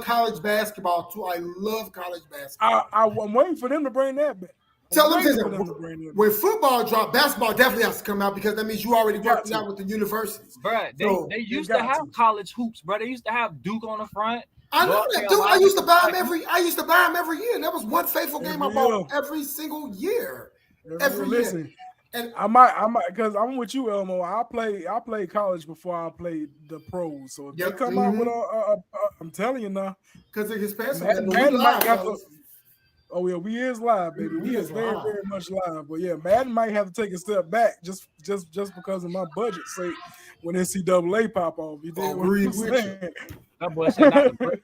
college basketball too. I love college basketball. I'm waiting for them to bring that back. Tell them when football drop, basketball definitely has to come out because that means you already worked out with the universities. Bro, they used to have college hoops, bro. They used to have Duke on the front. I know that, dude. I used to buy them every year. And that was one faithful game I bought every single year. Every year. And I might, because I'm with you, Elmo. I played college before I played the pros. So if they come out with I'm telling you now, because it's expensive. Oh yeah, we is live, baby. We is very, very much live. But yeah, Madden might have to take a step back just because of my budget sake when NCAA pop off. You did what I'm saying? That boy said not the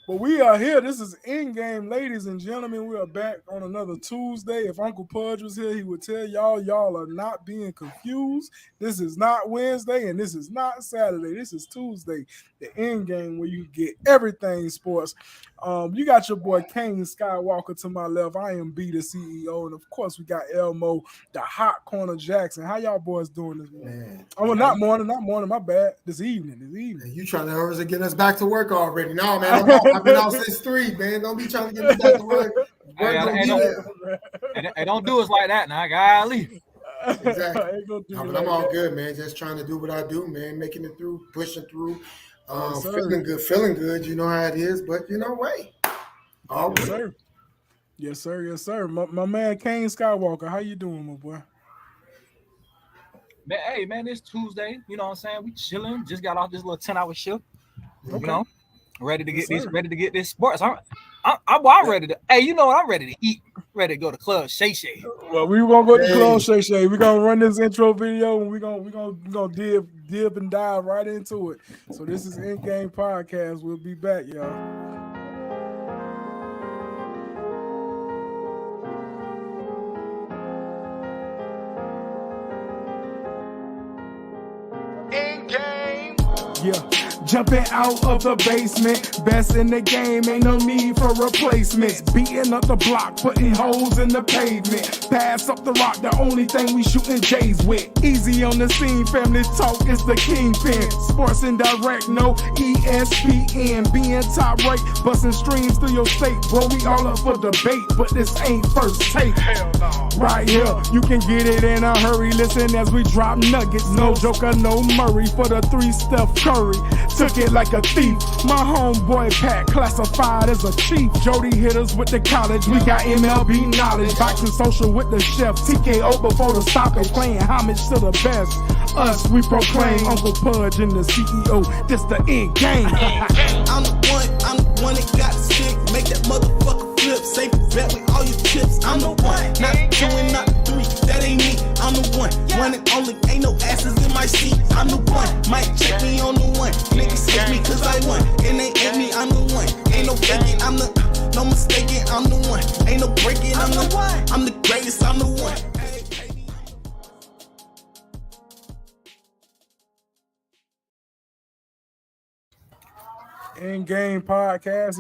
But we are here. This is In Game, ladies and gentlemen. We are back on another Tuesday. If Uncle Pudge was here, he would tell y'all are not being confused. This is not Wednesday and this is not Saturday. This is Tuesday, the In Game, where you get everything sports. You got your boy Kane Skywalker to my left. I am B, the CEO, and of course we got Elmo, the hot corner Jackson. How y'all boys doing this morning? Not morning. My bad. This evening. You trying to hurry get us back to work already? No, man. I've been out since 3, man. Don't be trying to get me back to work. Hey, don't do us like that now. I gotta leave. Exactly. But I'm all good, man. Just trying to do what I do, man. Making it through, pushing through. Feeling good. You know how it is, but wait. All right. Yes, sir. My man Kane Skywalker, how you doing, my boy? Man, hey, man, it's Tuesday. You know what I'm saying? We chilling. Just got off this little 10-hour shift. Okay. You know, ready to get this sports. I'm ready to. Hey, you know what? I'm ready to eat. Ready to go to Club Shay Shay. Well, we gonna go to Club Shay Shay. We're gonna run this intro video and we're gonna dip and dive right into it. So this is In Game Podcast. We'll be back, y'all. In Game. Yeah. Jumping out of the basement, best in the game, ain't no need for replacements. Beating up the block, putting holes in the pavement. Pass up the rock, the only thing we shooting J's with. Easy on the scene, family talk, it's the kingpin. Sports and direct, no ESPN. Being top rate, busting streams through your state. Bro, we all up for debate, but this ain't first take. Hell no. Right here, you can get it in a hurry. Listen as we drop nuggets. No Joker, no Murray for the 3 Steph Curry. Took it like a thief. My homeboy Pat classified as a chief. Jody hit us with the college. We got MLB knowledge. Boxing social with the chef. TKO before the stoppage. Playing homage to the best. Us, we proclaim Uncle Pudge and the CEO. This the In Game. I'm the one that got the stick. Make that motherfucker flip. Safe bet with all your chips. I'm the one. Not the 2 and not the 3. That ain't me. I'm the one. One and only. Ain't no asses in my seat. I'm the one. Might check me on the one. Niggas hate me cause I won. And they at me, I'm the one. Ain't no faking, no mistaking, I'm the one. Ain't no breaking, I'm the one. I'm the greatest, I'm the one. In Game Podcast.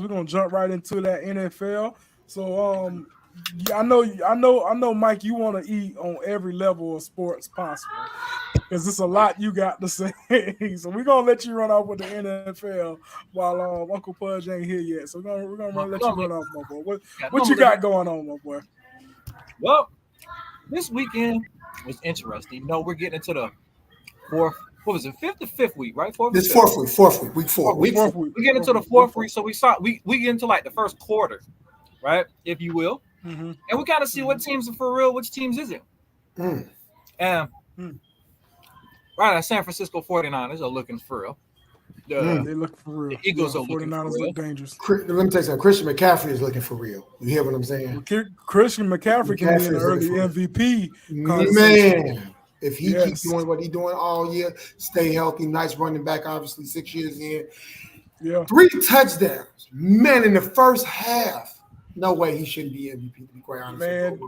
We're gonna jump right into that NFL. So I know, Mike, you want to eat on every level of sports possible because it's a lot you got to say. So we're gonna let you run off with the NFL while Uncle Pudge ain't here yet. So we're gonna let you run off, my boy. What you got going on, my boy? Well, this weekend was interesting. You know, we're getting into the fourth. What was it? Fifth week, right? This fourth week, week 4. We get into the fourth week, so we get into like the first quarter, right, if you will, and we kind of see what teams are for real, which teams isn't. Right, San Francisco 49ers are looking for real. They look for real. The Eagles are looking for real. Look dangerous. Let me tell you something. Christian McCaffrey is looking for real. You hear what I'm saying? Christian McCaffrey can be an early MVP. Man. If he keeps doing what he's doing all year, stay healthy, nice running back, obviously 6 years in. Yeah. 3 touchdowns. Man, in the first half. No way he shouldn't be MVP, to be quite honest. Man,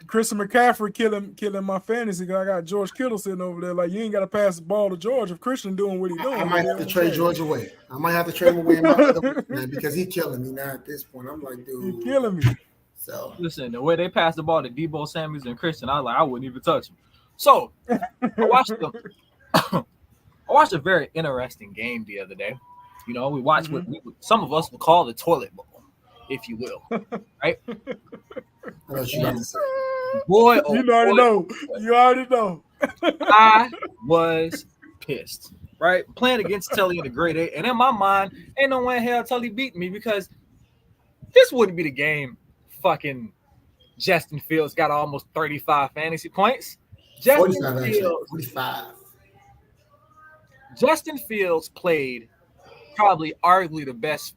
Christian McCaffrey killing my fantasy. I got George Kittle sitting over there. Like, you ain't got to pass the ball to George if Christian doing what he's doing. I might have to trade George away. I might have to trade him away in my other man, because he's killing me now at this point. I'm like, dude. He's killing me. So listen, the way they passed the ball to Debo Samuels and Christian, I wouldn't even touch him. So I watched them. I watched a very interesting game the other day. You know, we watched what some of us would call the toilet bowl, if you will, right? What you about to say? Boy, oh, You already boy, know. You already know. I was pissed, right? Playing against Tully in the grade 8, and in my mind, ain't no way in hell Tully beat me because this wouldn't be the game. Fucking Justin Fields got almost 35 fantasy points. 45. Justin Fields played probably arguably the best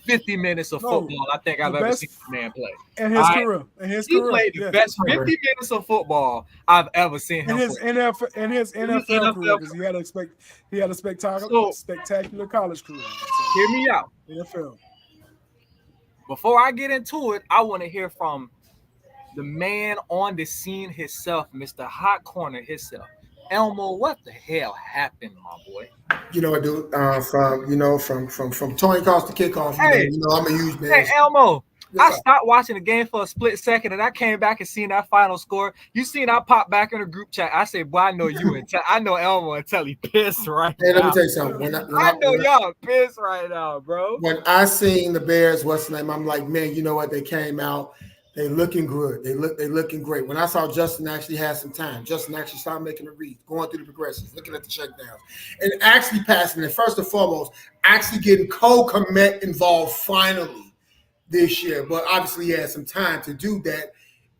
50 minutes of football I think I've ever seen a man play. In his career. He played the best 50 minutes of football I've ever seen him in his NFL career, because he had a spectacular college career. So, hear me out. NFL. Before I get into it, I want to hear from the man on the scene himself, Mr. Hot Corner himself. Elmo, what the hell happened, my boy? You know what, dude? From Tony Cross to kickoff. Hey, I'm a huge man. Hey, Elmo, I stopped watching the game for a split second, and I came back and seen that final score. You seen I popped back in the group chat. I said, "Boy, I know you and I know Elmo and Telly pissed right now." Hey, let me tell you something. I know y'all pissed right now, bro. When I seen the Bears, what's the name? I'm like, man, you know what? They came out. They looking good. They looking great. When I saw Justin actually had some time, Justin actually started making the reads, going through the progressions, looking at the checkdowns, and actually passing it. First and foremost, actually getting Cole Kmet involved finally this year. But obviously, he had some time to do that.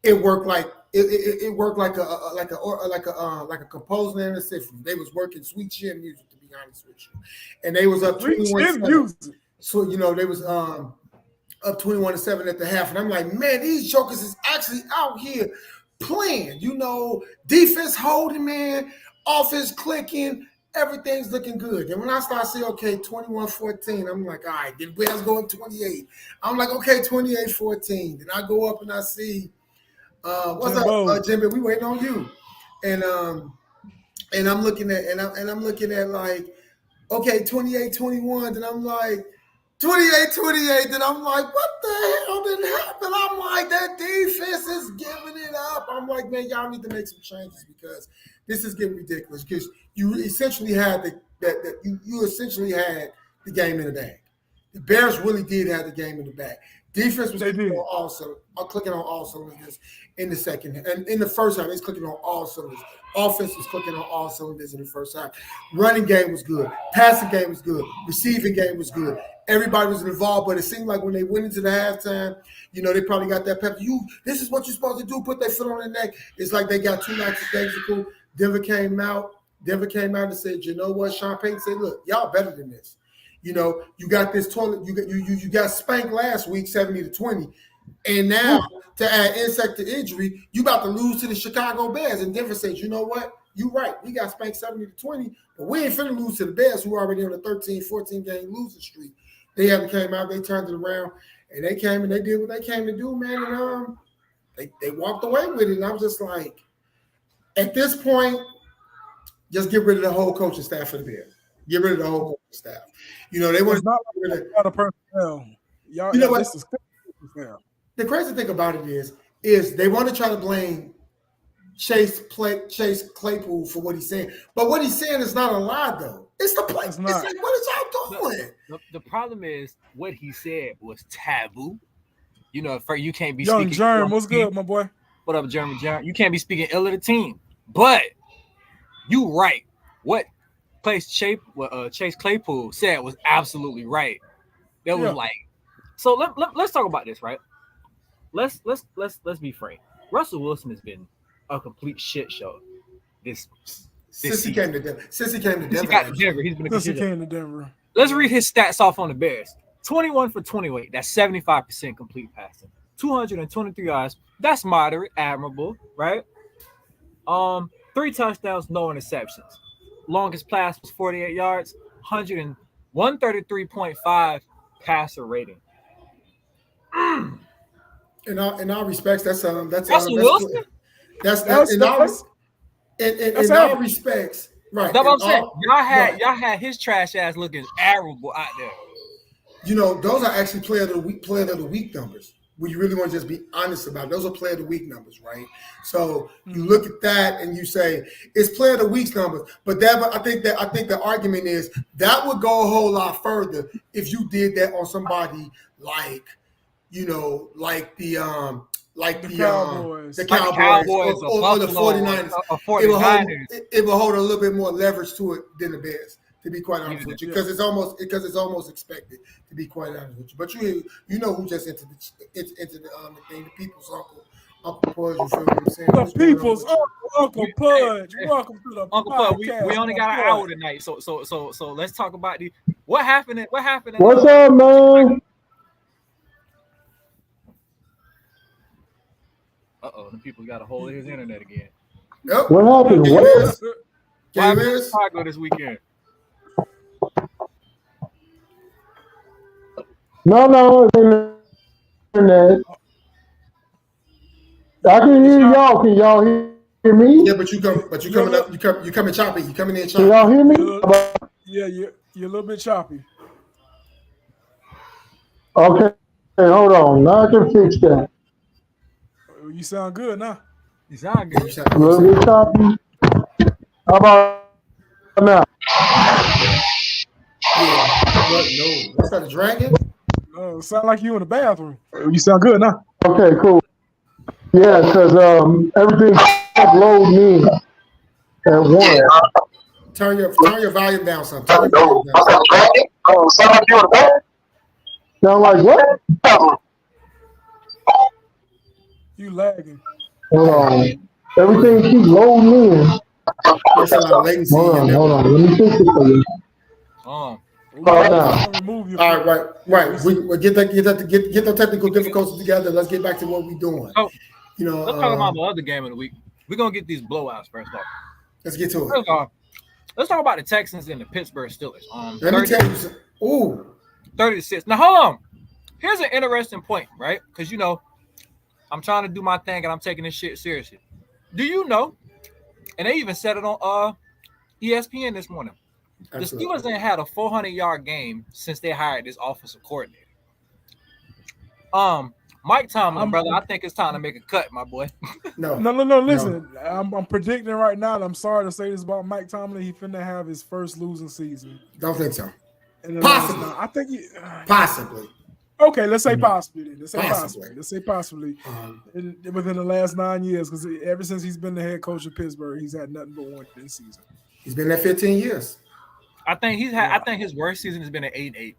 It worked like it worked like a composer and a symphony. They was working sweet chin music, to be honest with you, and they was up 21-7. So they was up 21-7 at the half, and I'm like, man, these jokers is actually out here playing. Defense holding, man, offense clicking, everything's looking good. And when I start seeing, okay, 21-14, I'm like, all right, then Bears going 28. I'm like, okay, 28-14. Then I go up and I see, what's up, Jimmy? We waiting on you. And I'm looking at like, okay, 28-21. Then I'm like, 28-28, then I'm like, what the hell didn't happen? I'm like, that defense is giving it up. I'm like, man, y'all need to make some changes because this is getting ridiculous. Because you essentially had you essentially had the game in the bag. The Bears really did have the game in the bag. Defense was clicking on all cylinders in the second and in the first half. It's clicking on all cylinders. Offense was clicking on all cylinders in the first half. Running game was good. Passing game was good. Receiving game was good. Everybody was involved, but it seemed like when they went into the halftime, they probably got that pep. This is what you're supposed to do. Put their foot on their neck. It's like they got too lackadaisical. Denver came out and said, you know what? Sean Payton said, look, y'all better than this. You got this toilet. You got spanked last week, 70-20, and now to add insult to injury, you about to lose to the Chicago Bears. And Denver said, you know what? You right. We got spanked 70-20, but we ain't finna lose to the Bears, who are already on a 13-14 game losing streak. They haven't came out. They turned it around, and they came and they did what they came to do, man. And they walked away with it. And I'm just like, at this point, just get rid of the whole coaching staff for the Bears. Get rid of the whole coaching staff. They want to get rid of personnel. Y'all, you know what? The crazy thing about it is they want to try to blame Chase Claypool for what he's saying, but what he's saying is not a lie, though. It's the play. It's like, what is y'all doing? The problem is what he said was taboo. You can't be Young speaking. Jerm, what's good, my boy? What up, Jeremy? You can't be speaking ill of the team. But you right. What Chase Claypool said was absolutely right. That was so. Let's talk about this, right? Let's be frank. Russell Wilson has been a complete shit show. Since he came to Denver. Since he got to Denver, he's been a complete came to Denver. Let's read his stats off on the Bears. 21 for 28. That's 75% complete passing. 223 yards. That's moderate, admirable, right? 3 touchdowns, no interceptions. Longest pass was 48 yards. 133.5 passer rating. In all respects, that's Wilson. That's in all respects, right? That's what I'm saying. Y'all had his trash ass looking admirable out there. Those are actually player of the week numbers. we really want to just be honest about it. Those are player of the week numbers, right? So you look at that and you say it's player of the week's numbers. But I think the argument is that would go a whole lot further if you did that on somebody like, like the Cowboys. or the Buffalo, 49ers. or 49ers. It will hold a little bit more leverage to it than the Bears, to be quite honest with you, because it's almost expected, to be quite honest with you. But you know who just entered the thing, the people's Uncle Pudge. You feel what I'm saying? The people's Uncle Pudge. Welcome to the Uncle Pudge. podcast. We only got an hour tonight, so let's talk about what happened. What's up, man? The people got a hold of his internet again. Yep. What happened? What? What happened in Game is. Chicago this weekend? No, it's internet. I can hear y'all. Can y'all hear me? Yeah, but you coming up. You coming choppy. You coming in Can choppy. y'all hear me? Yeah, you're a little bit choppy. Okay, hold on. Now I can fix that. You sound good now. You sound good. A little bit choppy. How about now? Yeah. What? No. That's not a dragon. No, sound like you in the bathroom. You sound good now. Okay, cool. Yeah, because everything loading in at once. Turn your volume down some. Turn your volume down. Sound like what? You lagging. Hold on. Everything keeps loading in. There's a lot of latency. Hold on. Let me fix it for you. Remove your All right. We get the technical difficulties together. Let's get back to what we're doing. So, You know, let's talk about the other game of the week. We're gonna get these blowouts first off. let's get to it. First off, let's talk about the Texans and the Pittsburgh Steelers. Let me tell you something. Ooh, 30-6. Now hold on. Here's an interesting point, right? Because I'm trying to do my thing and I'm taking this shit seriously. Do you know? And they even said it on ESPN this morning. absolutely. The Steelers ain't had a 400-yard game since they hired this offensive coordinator. Mike Tomlin, brother, I think it's time to make a cut, my boy. No. Listen, I'm predicting right now, and I'm sorry to say this about Mike Tomlin. He finna have his first losing season. Don't think so. Possibly. I think Possibly. Okay, let's say possibly. Then. Let's say possibly. Within the last 9 years, because ever since he's been the head coach of Pittsburgh, he's had nothing but one this season. He's been there 15 years. I think I think his worst season has been an 8-8.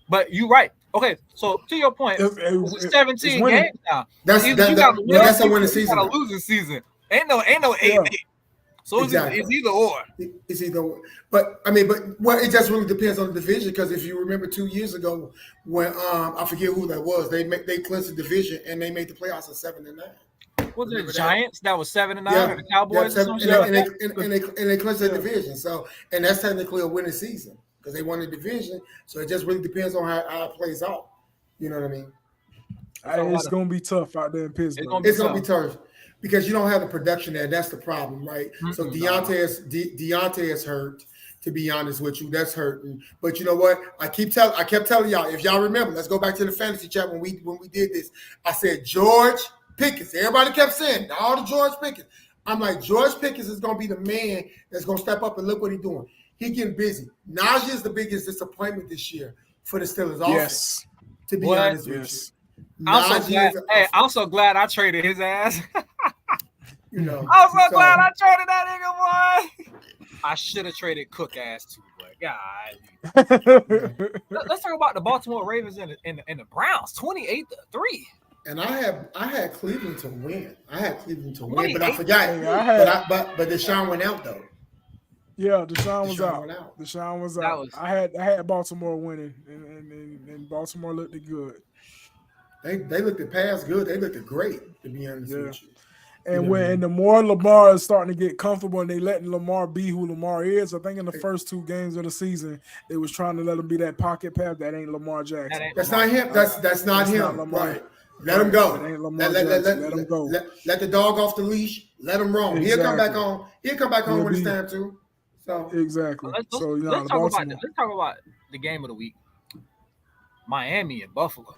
But you're right. Okay, so to your point, it's 17 games now. That's a winning season. Got a losing season. Ain't no 8-8. So Exactly. it's either or. It's either or. But it just really depends on the division, because if you remember 2 years ago when I forget who that was, they clinched the division and they made the playoffs at 7-9. Was it the Giants that was 7-9 or the Cowboys? And they clinched the division. So, and that's technically a winning season because they won the division. So it just really depends on how it plays out. You know what I mean? It's gonna be tough out there in Pittsburgh. It's gonna be tough because you don't have the production there. That's the problem, right? Mm-hmm. So Deontay is hurt. To be honest with you, that's hurting. But you know what? I kept telling y'all. If y'all remember, let's go back to the fantasy chat when we did this. I said George Pickens. Everybody kept saying all the George Pickens. I'm like, George Pickens is gonna be the man that's gonna step up and look what he's doing. He getting busy. Najee is the biggest disappointment this year for the Steelers offense. Yes. To be honest with you. I'm so glad I traded his ass. You know, I'm so glad I traded that nigga, boy. I should have traded Cook ass too, but God. Let's talk about the Baltimore Ravens and the Browns, 28-3. And I had Cleveland to win. But I forgot. But Deshaun went out though. Yeah, Deshaun was out. Deshaun was out. I had Baltimore winning, and Baltimore looked good. They looked at past good. They looked great, to be honest with you. And the more Lamar is starting to get comfortable and they letting Lamar be who Lamar is, I think in the first 2 games of the season, they was trying to let him be that pocket pass. That ain't Lamar Jackson. That's not him. That's not him. Right. Let him go. Let him go. Let the dog off the leash. Let him roam. Exactly. He'll come back home when it's time to. So exactly. Let's talk about the game of the week. Miami and Buffalo.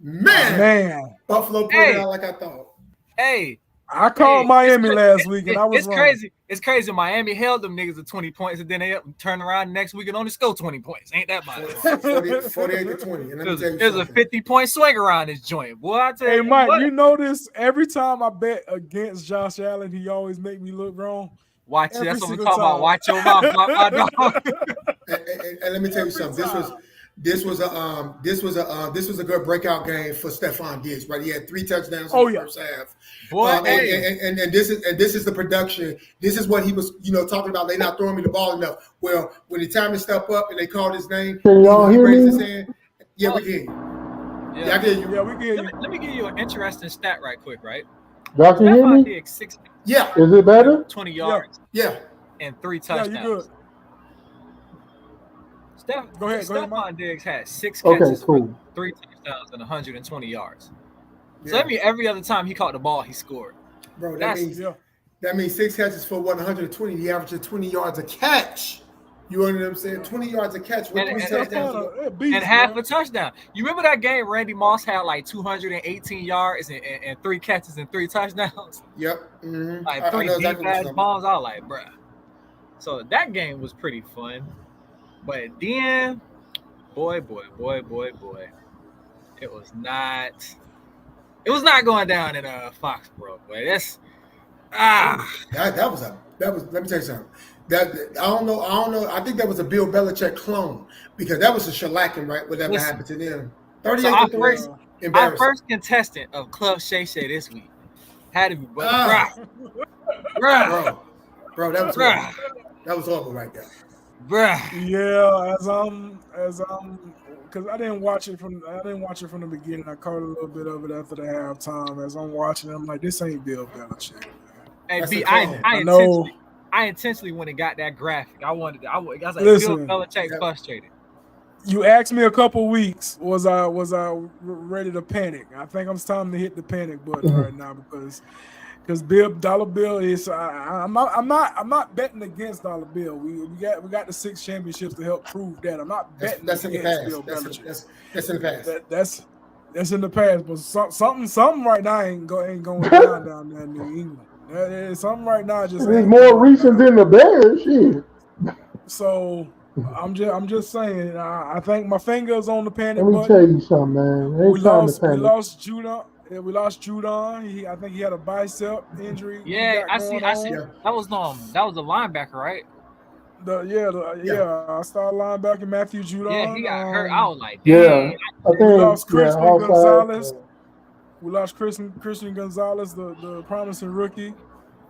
Man, Buffalo put it out like I thought. Hey, I called Miami last week and I was it's wrong. crazy. It's crazy. Miami held them niggas to 20 points and then they turn around next week and only score 20 points. Ain't that much? 48 to 20. And let me tell you There's a something. 50-point swing around this joint. Boy, I tell Hey you Mike, what. you notice every time I bet against Josh Allen, he always make me look wrong. Watch it. every That's what we're single talking about. time. Watch your mouth, my dog. And let me tell you something. This was a good breakout game for Stephon Diggs, right? He had 3 touchdowns in the first half. Boy, and this is the production. This is what he was, talking about. They not throwing me the ball enough. Well, when the time to step up and they called his name, Can y'all hear raised me? his hand. Yeah, we can. Yeah, I hear you. Yeah, we can hear you. Let me give you an interesting stat right quick, right? Y'all can hear Stephon me? Diggs, 6 Yeah, Is it better? 20 yards yeah. and 3 Yeah, touchdowns. you good. Go ahead, Stephon Mike. Diggs had 6 Okay, catches for cool. 3 touchdowns and 120 yards. So Yeah. that means every other time he caught the ball, he scored. Bro, That's- that means 6 catches for 120. He averaged 20 yards a catch. You know what I'm saying? 20 yards a catch with 3 touchdowns. And half a touchdown. You remember that game Randy Moss had like 218 yards and 3 catches and 3 touchdowns? Yep. Mm-hmm. Like I 3 know deep exactly what ass you're talking balls. I was like, bruh. So that game was pretty fun. But then, boy, it was not going down in Foxborough, boy. That's That was let me tell you something. That I don't know. I think that was a Bill Belichick clone because that was a shellacking, right? Whatever Listen, happened to them. so 38 our to 3. first Embarrassing. contestant of Club Shay Shay this week had to be Ah. bruh. Bro, that was Bruh. horrible. That was horrible right there. Bruh. Yeah, because I didn't watch it from the beginning. I caught a little bit of it after the halftime. As I'm watching, I'm like, this ain't Bill Belichick. Hey, That's B, a clone. I intentionally when it got that graphic. I was like, Listen, Bill Belichick frustrated. You asked me a couple weeks, was I ready to panic? I think I'm time to hit the panic button right now because Dollar Bill is. I'm not betting against Dollar Bill. We got the 6 championships to help prove that. I'm not betting That's in the against past. Bill Belichick. That's in the past. That's in the past, but something right now ain't going down there in New England. Something right now just It's ain't more going recent down. than the Bears. Shit. So I'm just saying. I think my finger's on the panic Let me button. tell you something, man. Ain't We time lost to panic. Judon. Yeah, we lost Judon. I think he had a bicep injury. Yeah, I see. Yeah. That was the linebacker, right? I started linebacker Matthew Judon. Yeah, he got hurt. I was like, Yeah, dang. I think We lost Christian Gonzalez. outside. We lost Christian Gonzalez, the promising rookie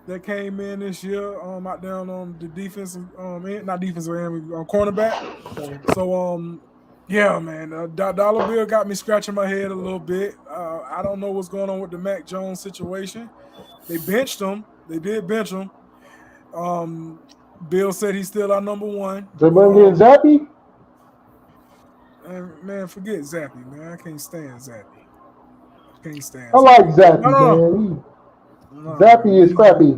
that came in this year. Out down on the defensive, not defensive end, cornerback. So yeah, man, Dollar Bill got me scratching my head a little bit. I don't know what's going on with the Mac Jones situation. They benched him. They did bench him. Bill said he's still our number 1. They bring in Zappy? Man, forget Zappy, man. I can't stand Zappy. I like Zappy, No. man. Zappy is crappy.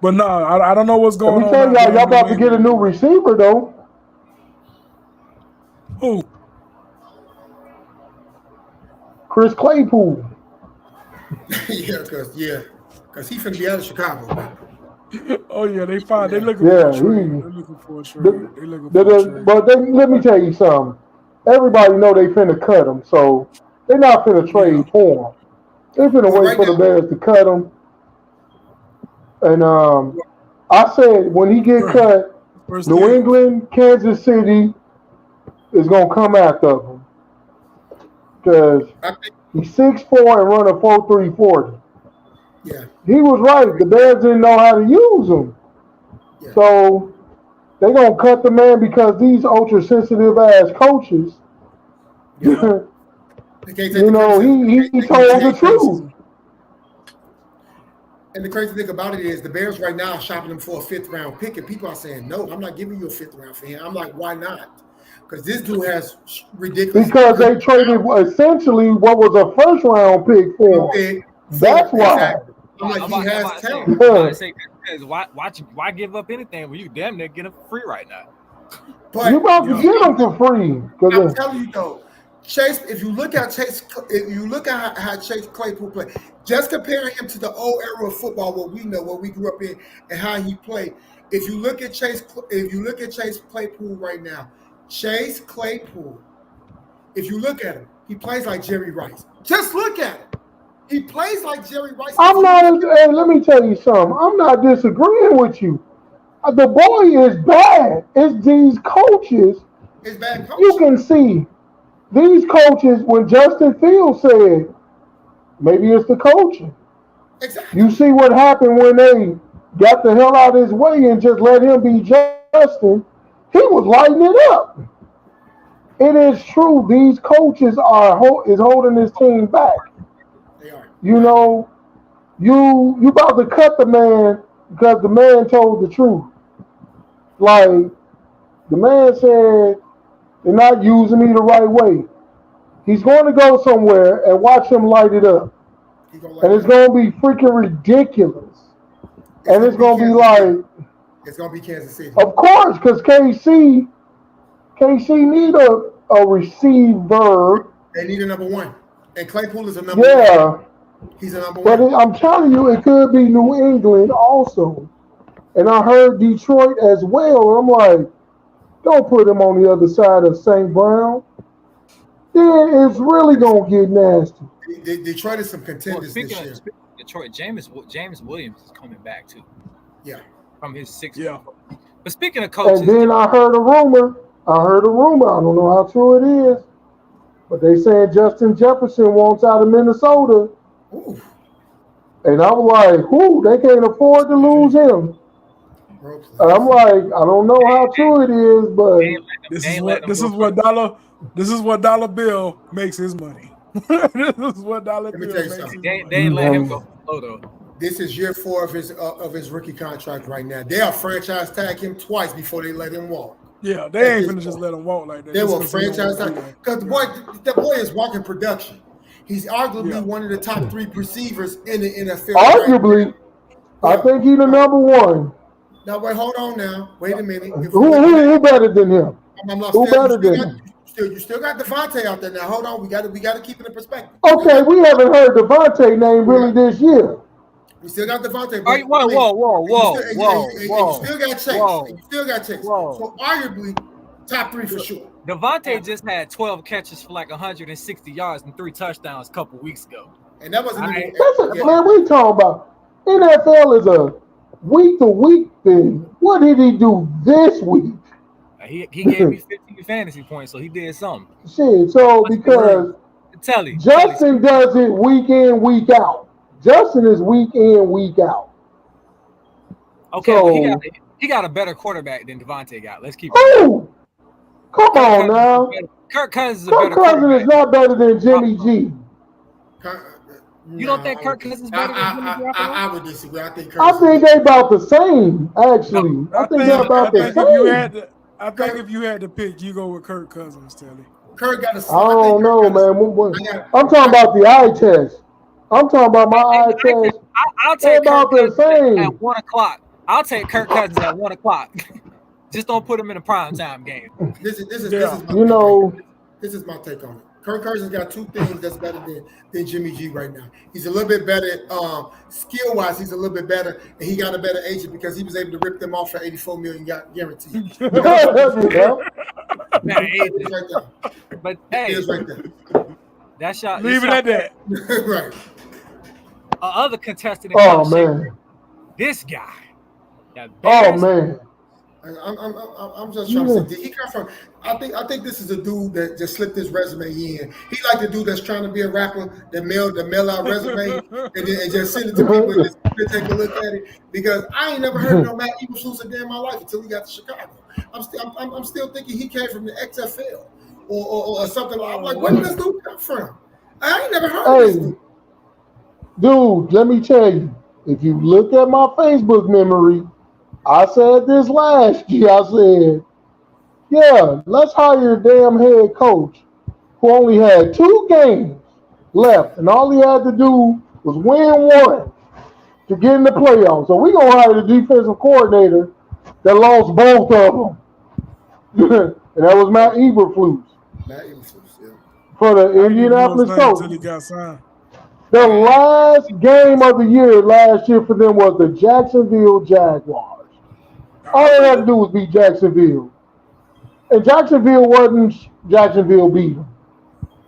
But no, I don't know what's Let going me on. tell out y'all, there y'all in about New to get a England. new receiver, though. Who? Chris Claypool. because he finna be out of Chicago. Man. Oh yeah, they looking for Yeah, a trade. he- They're looking for a trade. They looking for a trade. But let me tell you something. Everybody know they finna cut him, so they're not finna trade for him. They're finna Well, wait right for the now- Bears to cut him. And I said when he get cut, First New thing- England, Kansas City is gonna come after him because I think, he's 6'4" and run a 4.3 40. yeah. He was right. The Bears didn't know how to use him. Yeah. So they're going to cut the man because these ultra-sensitive ass coaches, They can't take you the know, criticism. he They can't told take the criticism. truth. And the crazy thing about it is the Bears right now are shopping him for a 5th-round pick, and people are saying, no, I'm not giving you a 5th round for him. I'm like, why not? Because this dude has ridiculous. Because they traded essentially what was a first-round pick for him. That's why. Exactly. I'm like, he has talent. Why give up anything when you damn near get him free right now? But You about to get him for free. I'm telling you though, Chase, if you look at how Chase Claypool played, just comparing him to the old era of football, what we know, what we grew up in, and how he played. If you look at Chase Claypool right now, Chase Claypool, if you look at him, he plays like Jerry Rice. Just look at him. He plays like Jerry Rice. Hey, let me tell you something. I'm not disagreeing with you. The boy is bad. It's these coaches. It's bad coaching. You can see these coaches, when Justin Fields said, maybe it's the coaching. Exactly. You see what happened when they got the hell out of his way and just let him be Justin. He was lighting it up. It is true. These coaches is holding his team back. They are. You know, you about to cut the man because the man told the truth. Like, the man said, they're not using me the right way. He's going to go somewhere and watch him light it up. And it's going to be freaking ridiculous. And it's going to be like... It's going to be Kansas City. Of course, because KC need a receiver. They need a number one. And Claypool is a number one. Yeah. He's a number But one. I'm telling you, it could be New England also. And I heard Detroit as well. I'm like, don't put him on the other side of St. Brown. Then it's really going to get nasty. Detroit is some contenders this year. Speaking of Detroit, James Williams is coming back too. Yeah. From his 6th. Yeah. But speaking of coaches. And then I heard a rumor. I don't know how true it is. But they saying Justin Jefferson wants out of Minnesota. Ooh. And I'm like, they can't afford to lose him. And I'm like, I don't know how true it is, but this is what Dollar Bill makes his money. This is what Dollar Let me Bill tell you makes something. his money. They ain't let him go low though. This is year 4 of his rookie contract right now. They'll franchise tag him twice before they let him walk. Yeah, they ain't gonna just let him walk like that. They will franchise tag because the boy is walking production. He's arguably one of the top 3 receivers in the NFL. Arguably, I think he's the number one. Now wait, hold on now. Wait a minute. Who better than him? Who better than him? You still got Devontae out there now. Hold on, we got to keep it in perspective. Okay, we haven't heard Devontae name really this year. We still got Devontae. Whoa. You still got Chase. So arguably top 3 for sure. Devontae just had 12 catches for like 160 yards and 3 touchdowns a couple weeks ago. And that wasn't Man, we talking about NFL is a week-to-week thing. What did he do this week? He gave me 15 fantasy points, so he did something. Shit, so because Justin does it week in, week out. Justin is week in, week out. Okay, so, well, he got a better quarterback than Devontae got. Let's keep it. Ooh, come on now. Kirk Cousins is a better quarterback. Kirk Cousins is not better than Jimmy G. You don't think Kirk Cousins is better than Jimmy G? I would disagree. I think they about the same, actually. I think they're about the same. I think if you had to pick, you go with Kirk Cousins, Telly. Kirk got a. I don't know, man. I'm talking about the eye test. I'm talking about my eye test. I'll take Kirk Cousins at 1 o'clock. I'll take Kirk Cousins at 1 o'clock. Just don't put him in a prime time game. This is my take on it. Kirk Cousins got 2 things that's better than Jimmy G right now. He's a little bit better skill-wise. He's a little bit better, and he got a better agent because he was able to rip them off for $84 million guaranteed. Better agent. Right there. But hey, right there. That's y'all. Leave it at that. Right. Other contestant. Oh man. This guy. Oh man. I'm just trying to say, did he come from? I think this is a dude that just slipped his resume in. He like the dude that's trying to be a rapper, that mail out resume and just send it to people and just take a look at it. Because I ain't never heard of no Matt Eberflus a day in my life until he got to Chicago. I'm still thinking he came from the XFL or something. I'm like, where did this dude come from? I ain't never heard of this dude. Dude, let me tell you, if you look at my Facebook memory, I said this last year. I said, yeah, let's hire a damn head coach who only had 2 games left, and all he had to do was win 1 to get in the playoffs. So we're going to hire the defensive coordinator that lost both of them. And that was Matt Eberflus. Matt Eberflus, yeah. for the I didn't know his Indianapolis name until he Colts. got signed. The last game of the year last year for them was the Jacksonville Jaguars. All they had to do was beat Jacksonville. And Jacksonville wasn't Jacksonville beat them.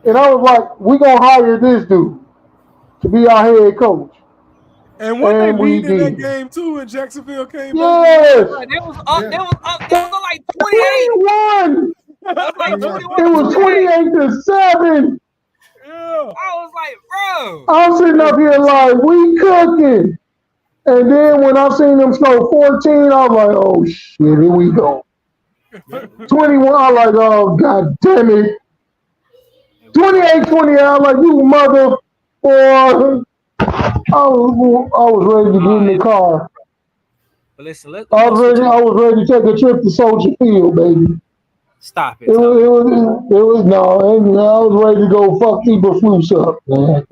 And I was like, we going to hire this dude to be our head coach. And when And they we beat in that did. game too, and Jacksonville came back. Yes. Bro, they was up. They was up. They was like 28. 21. It was like 21. It was 28-7. Yeah. I was like, bro. I'm sitting up here like, we cooking. And then when I seen them score 14, I was like, oh shit, here we go. 21, I was like, oh god damn it. 28-20, I was like, you mother boy. I was ready to get in the car. But listen, I was ready to take a trip to Soldier Field, baby. stop it. It was no, and I was ready to go fuck Eberflus up, man.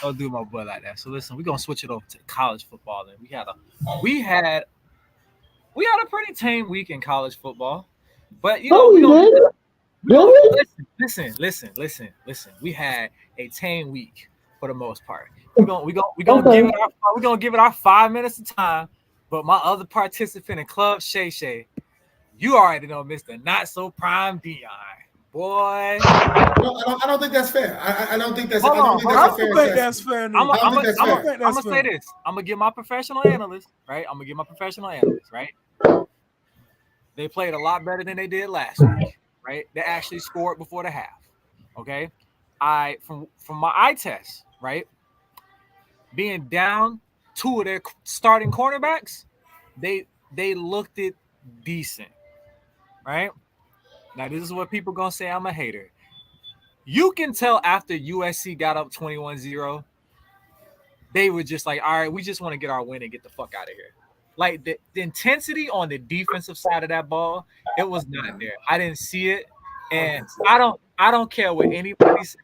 Don't do my boy like that. So listen, we're gonna switch it over to college football. And we had a pretty tame week in college football, but you know, listen. We had a tame week for the most part. We're gonna give it our 5 minutes of time. But my other participant in Club Shay Shay, you already know Mr. Not So Prime Dion. Boy. I don't think that's fair. I don't think that's I fair. don't think that's fair. I'm gonna say this. I'm gonna give my professional analyst, right? They played a lot better than they did last week, right? They actually scored before the half. Okay. From my eye test, right? Being down two of their starting cornerbacks, they looked it decent, right? Now, this is what people gonna say I'm a hater. You can tell after USC got up 21-0, they were just like, all right, we just want to get our win and get the fuck out of here. Like the intensity on the defensive side of that ball, it was not there. I didn't see it, and I don't care what anybody says.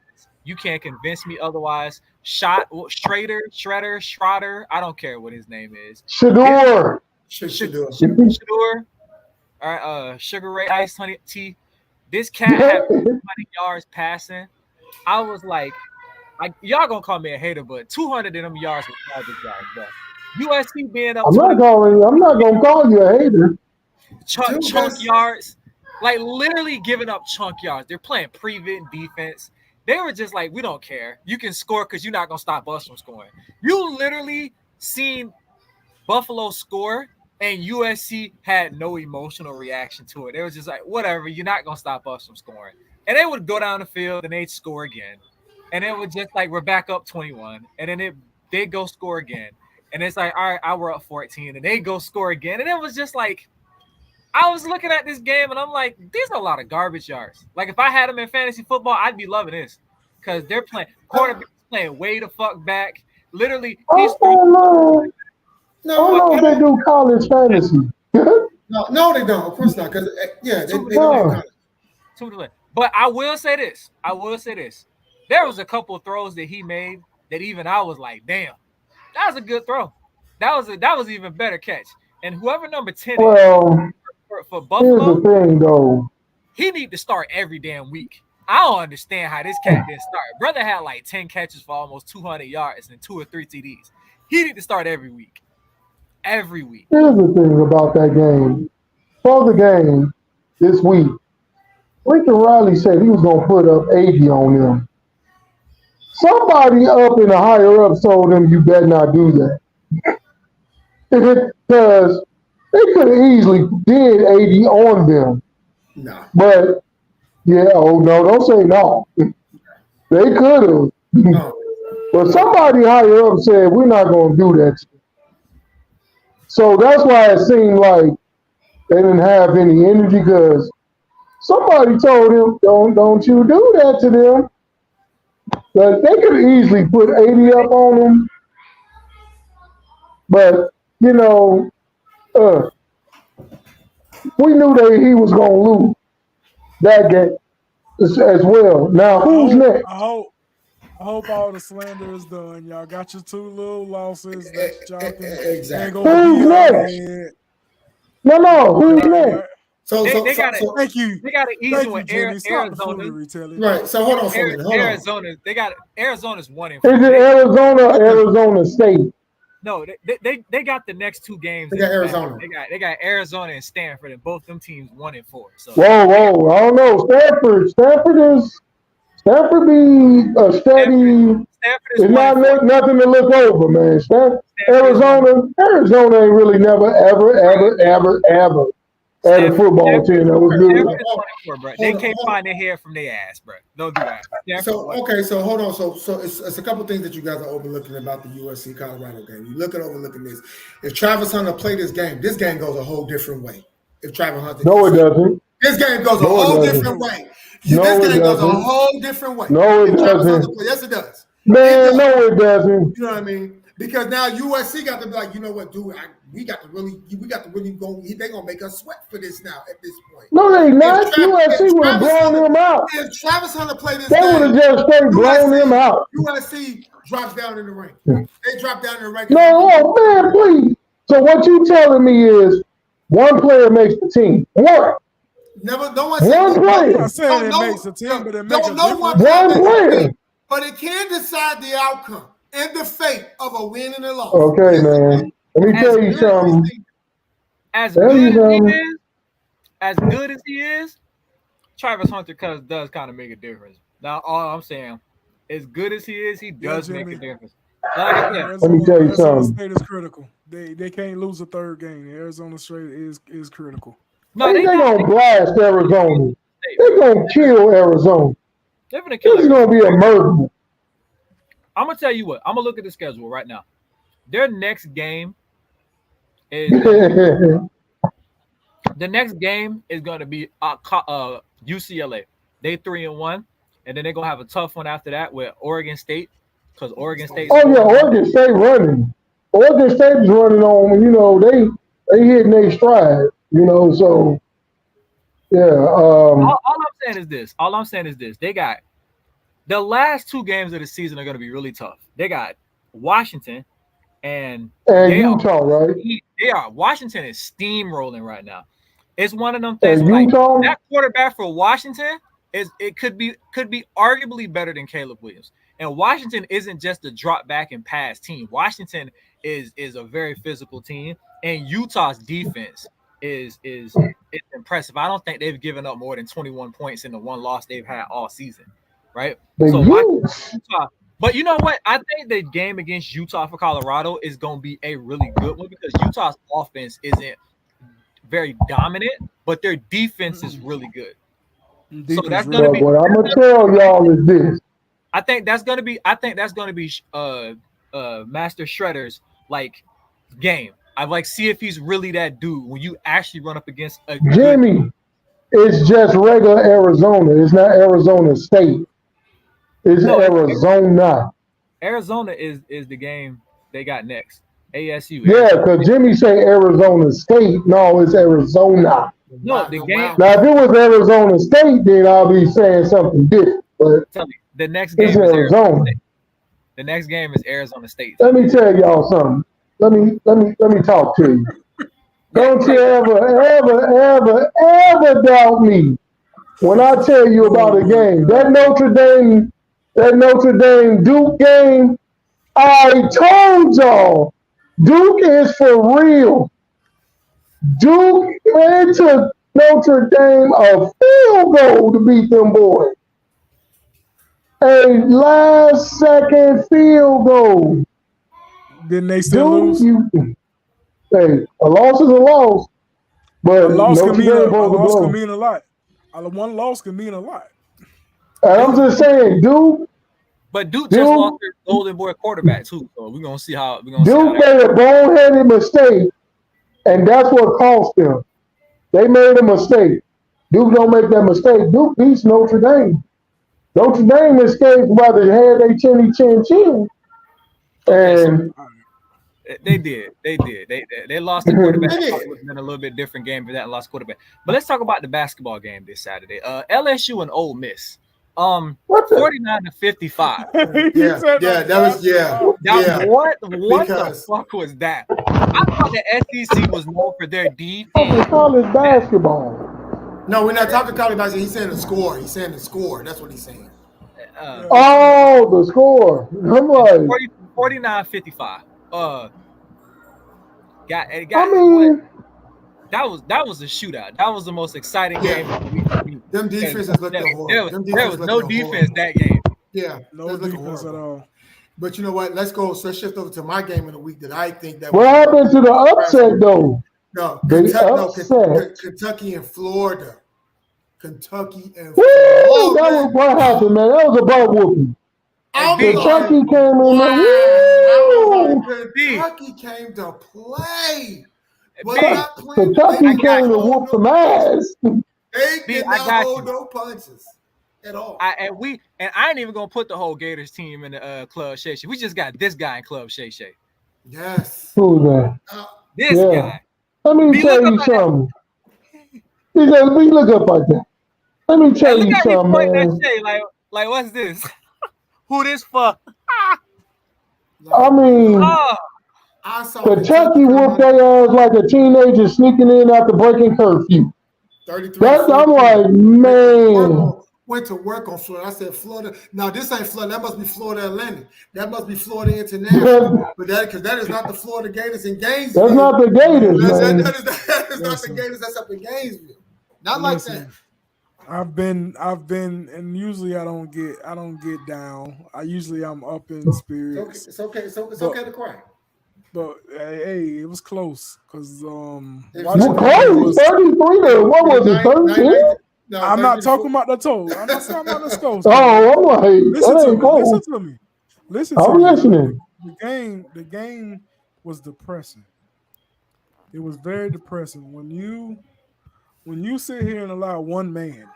You can't convince me otherwise. Schrader, I don't care what his name is. Shador. All right, Sugar Ray Ice Honey Tea. This cat had 200 yards passing. I was like, y'all gonna call me a hater, but 200 of them yards was garbage yards, bro. USC being up. I'm not gonna call you a hater. Chunk yards, like literally giving up chunk yards. They're playing prevent defense. They were just like, we don't care. You can score because you're not gonna stop us from scoring. You literally seen Buffalo score, and USC had no emotional reaction to it. They was just like, whatever, you're not gonna stop us from scoring. And they would go down the field and they'd score again. And it was just like, we're back up 21. And then they'd go score again. And it's like, all right, we're up 14. And they go score again. And it was just like, I was looking at this game and I'm like, these are a lot of garbage yards. Like if I had them in fantasy football, I'd be loving this. Because they're playing quarterbacks playing way the fuck back. Literally, No, they do college fantasy. No, they don't. Of course not. Because they don't do college. But I will say this. There was a couple of throws that he made that even I was like, damn, that was a good throw. That was even better catch. And whoever number 10 for Buffalo, here's the thing, though. He need to start every damn week. I don't understand how this cat didn't start. Brother had like 10 catches for almost 200 yards and 2 or 3 TDs. He need to start every week. Every week. Here's the thing about that game. For the game this week, Lincoln Riley said he was going to put up 80 on them. Somebody up in the higher up told him you better not do that. Because they could have easily did 80 on them. No. But, don't say no. They could have. No. But somebody higher up said, we're not going to do that. So that's why it seemed like they didn't have any energy because somebody told him, don't you do that to them. But they could easily put 80 up on them. But, we knew that he was going to lose that game as well. Now, who's next? I hope all the slander is done. Y'all got your 2 little losses that y'all can exactly. Who's next? No, who's next? So, They got it. Thank you. They got an easy Thank you, one. Jimmy. Stop the Arizona. foolery, Telly. right. So hold on for a minute. Hold on. Arizona. They got Arizona's 1-4. Is it Arizona or Arizona State? No, they got the next two games. They got in Arizona. They got Arizona and Stanford, and both them teams 1-4. So Whoa! I don't know. Stanford be a steady. Stanford is It's not 1-4. nothing to look over, man. Arizona ain't really never, ever had a football team that was good. Stanford is 1-4, bro. They Hold on, can't hold find their hair from their ass, bro. Don't do that. Stanford So won. okay, so hold on. So it's a couple things that you guys are overlooking about the USC Colorado game. You overlooking this. If Travis Hunter played this game goes a whole different way. If Travis Hunter, No, it doesn't. this game goes a No, it whole doesn't. different way. No, This it game goes a doesn't. whole different way. No, it If Travis doesn't. Hunter yes, it does. Man, no, it doesn't. You know what I mean? Because now USC got to be like, you know what, dude? We got to really go. They gonna make us sweat for this now at this point. No, they not. If Travis- USC if would have Travis blown Hunter- him out. If Travis Hunter played this They would have game, just straight blown him out. USC drops down in the rank. They drop down in the rank. No, man, please. So what you telling me is one player makes the team. One. Never, no one One said player. I'm not saying it No, makes a team, but it makes a no difference. one Player. But it can decide the outcome and the fate of a win and a loss. Okay, man. Let me tell you something. As Tell you good as he is, Travis Hunter does kind of make a difference. Now, all I'm saying, as good as he is, he does make a difference. Like I said, Let me tell you Arizona something. State is critical. They can't lose a third game. Arizona State is critical. no, They they gonna blast Arizona. They They gonna kill Arizona. They're gonna kill This is it. gonna be a murder. I'm gonna tell you what. I'm gonna look at the schedule right now. Their next game is gonna be UCLA. They 3-1, and then they're gonna have a tough one after that with Oregon State, because Oregon State. Oh yeah, Oregon State running. Oregon State is running on. You know they hitting their stride. You know, so yeah. All I'm saying is this. They got the last two games of the season are gonna be really tough. They got Washington and Utah, right? They are. Washington is steamrolling right now. It's one of them things. And Like, Utah? that quarterback for Washington could be arguably better than Caleb Williams. And Washington isn't just a drop back and pass team. Washington is a very physical team, and Utah's defense is impressive. I don't think they've given up more than 21 points in the one loss they've had all season, right? So Utah. But you know what? I think the game against Utah for Colorado is going to be a really good one because Utah's offense isn't very dominant, but their defense is really good. So that's going to be. What I'm gonna tell y'all is this. I think that's going to be Master Shredder's like game. I like see if he's really that dude when you actually run up against a Jimmy, it's just regular Arizona. It's not Arizona State. It's Arizona. Arizona is the game they got next. ASU. Yeah, because Jimmy say Arizona State. No, it's Arizona. No, the game. Now, if it was Arizona State, then I'll be saying something different. But The next game it's is Arizona. State. The next game is Arizona State. Let me tell y'all something. Let me talk to you. Don't you ever doubt me when I tell you about a game. That Notre Dame Duke game, I told y'all, Duke is for real. Duke, it took Notre Dame a field goal to beat them boys. A last second field goal. Didn't they still lose? Hey, a loss is a loss. But A loss Notre can mean Dame a supposed to loss blow. can mean a lot. One loss can mean a lot. And I'm just saying, Duke But Duke just lost their golden boy quarterback too. So we're gonna see how made a boneheaded mistake, and that's what cost them. They made a mistake. Duke don't make that mistake. Duke beats Notre Dame. Notre Dame escaped by the head they chin. And They did. They lost the quarterback. It would have been a little bit different game for that and lost quarterback. But let's talk about the basketball game this Saturday. LSU and Ole Miss. 49-55. What the fuck was that? I thought the SEC was known for their defense. college basketball. No, we're not talking Collie Boxer. He's saying the score. He's saying the score. That's what he's saying. Oh, the score. I'm like, 49-55. I mean, that was a shootout. That was the most exciting game of the week. Them defenses looked horrible. There was no defense that game. Yeah, No defense at all. But you know what? Let's shift over to my game of the week that I think that. what happened to the upset though? No, The upset. Kentucky and Florida. Kentucky and Woo! Florida. That was what happened, man. That was a butt whooping. Kentucky came in there. Kentucky came to play. Kentucky came to whoop some ass. They did not hold no punches at all. I ain't even gonna put the whole Gators team in the Club Shay Shay. We just got this guy in Club Shay Shay. Yes. Who's that? This guy. Let me tell you something. He said, "Let me look up like that." Let me tell you something, man. Like, what's this? Who this for? I mean, I saw Kentucky whooped their ass like a teenager sneaking in after breaking curfew. 33. I'm like, man. Went to work on Florida. I said, Florida. Now this ain't Florida. That must be Florida Atlantic. That must be Florida International. But that is not the Florida Gators in Gainesville. That's not the Gators, man. That is not the Gators. That's up in Gainesville. Not like that. I've been, and usually I don't get down. I'm up in spirits. It's okay to cry. But hey, it was close because It Well, close. 33 to what was it? 13? No, I'm not talking about the total. I'm not talking about the scores. Oh, I'm like, Listen that to ain't me. close. Listen to me. Listen to I'm me. listening. The game was depressing. It was very depressing when you sit here and allow one man.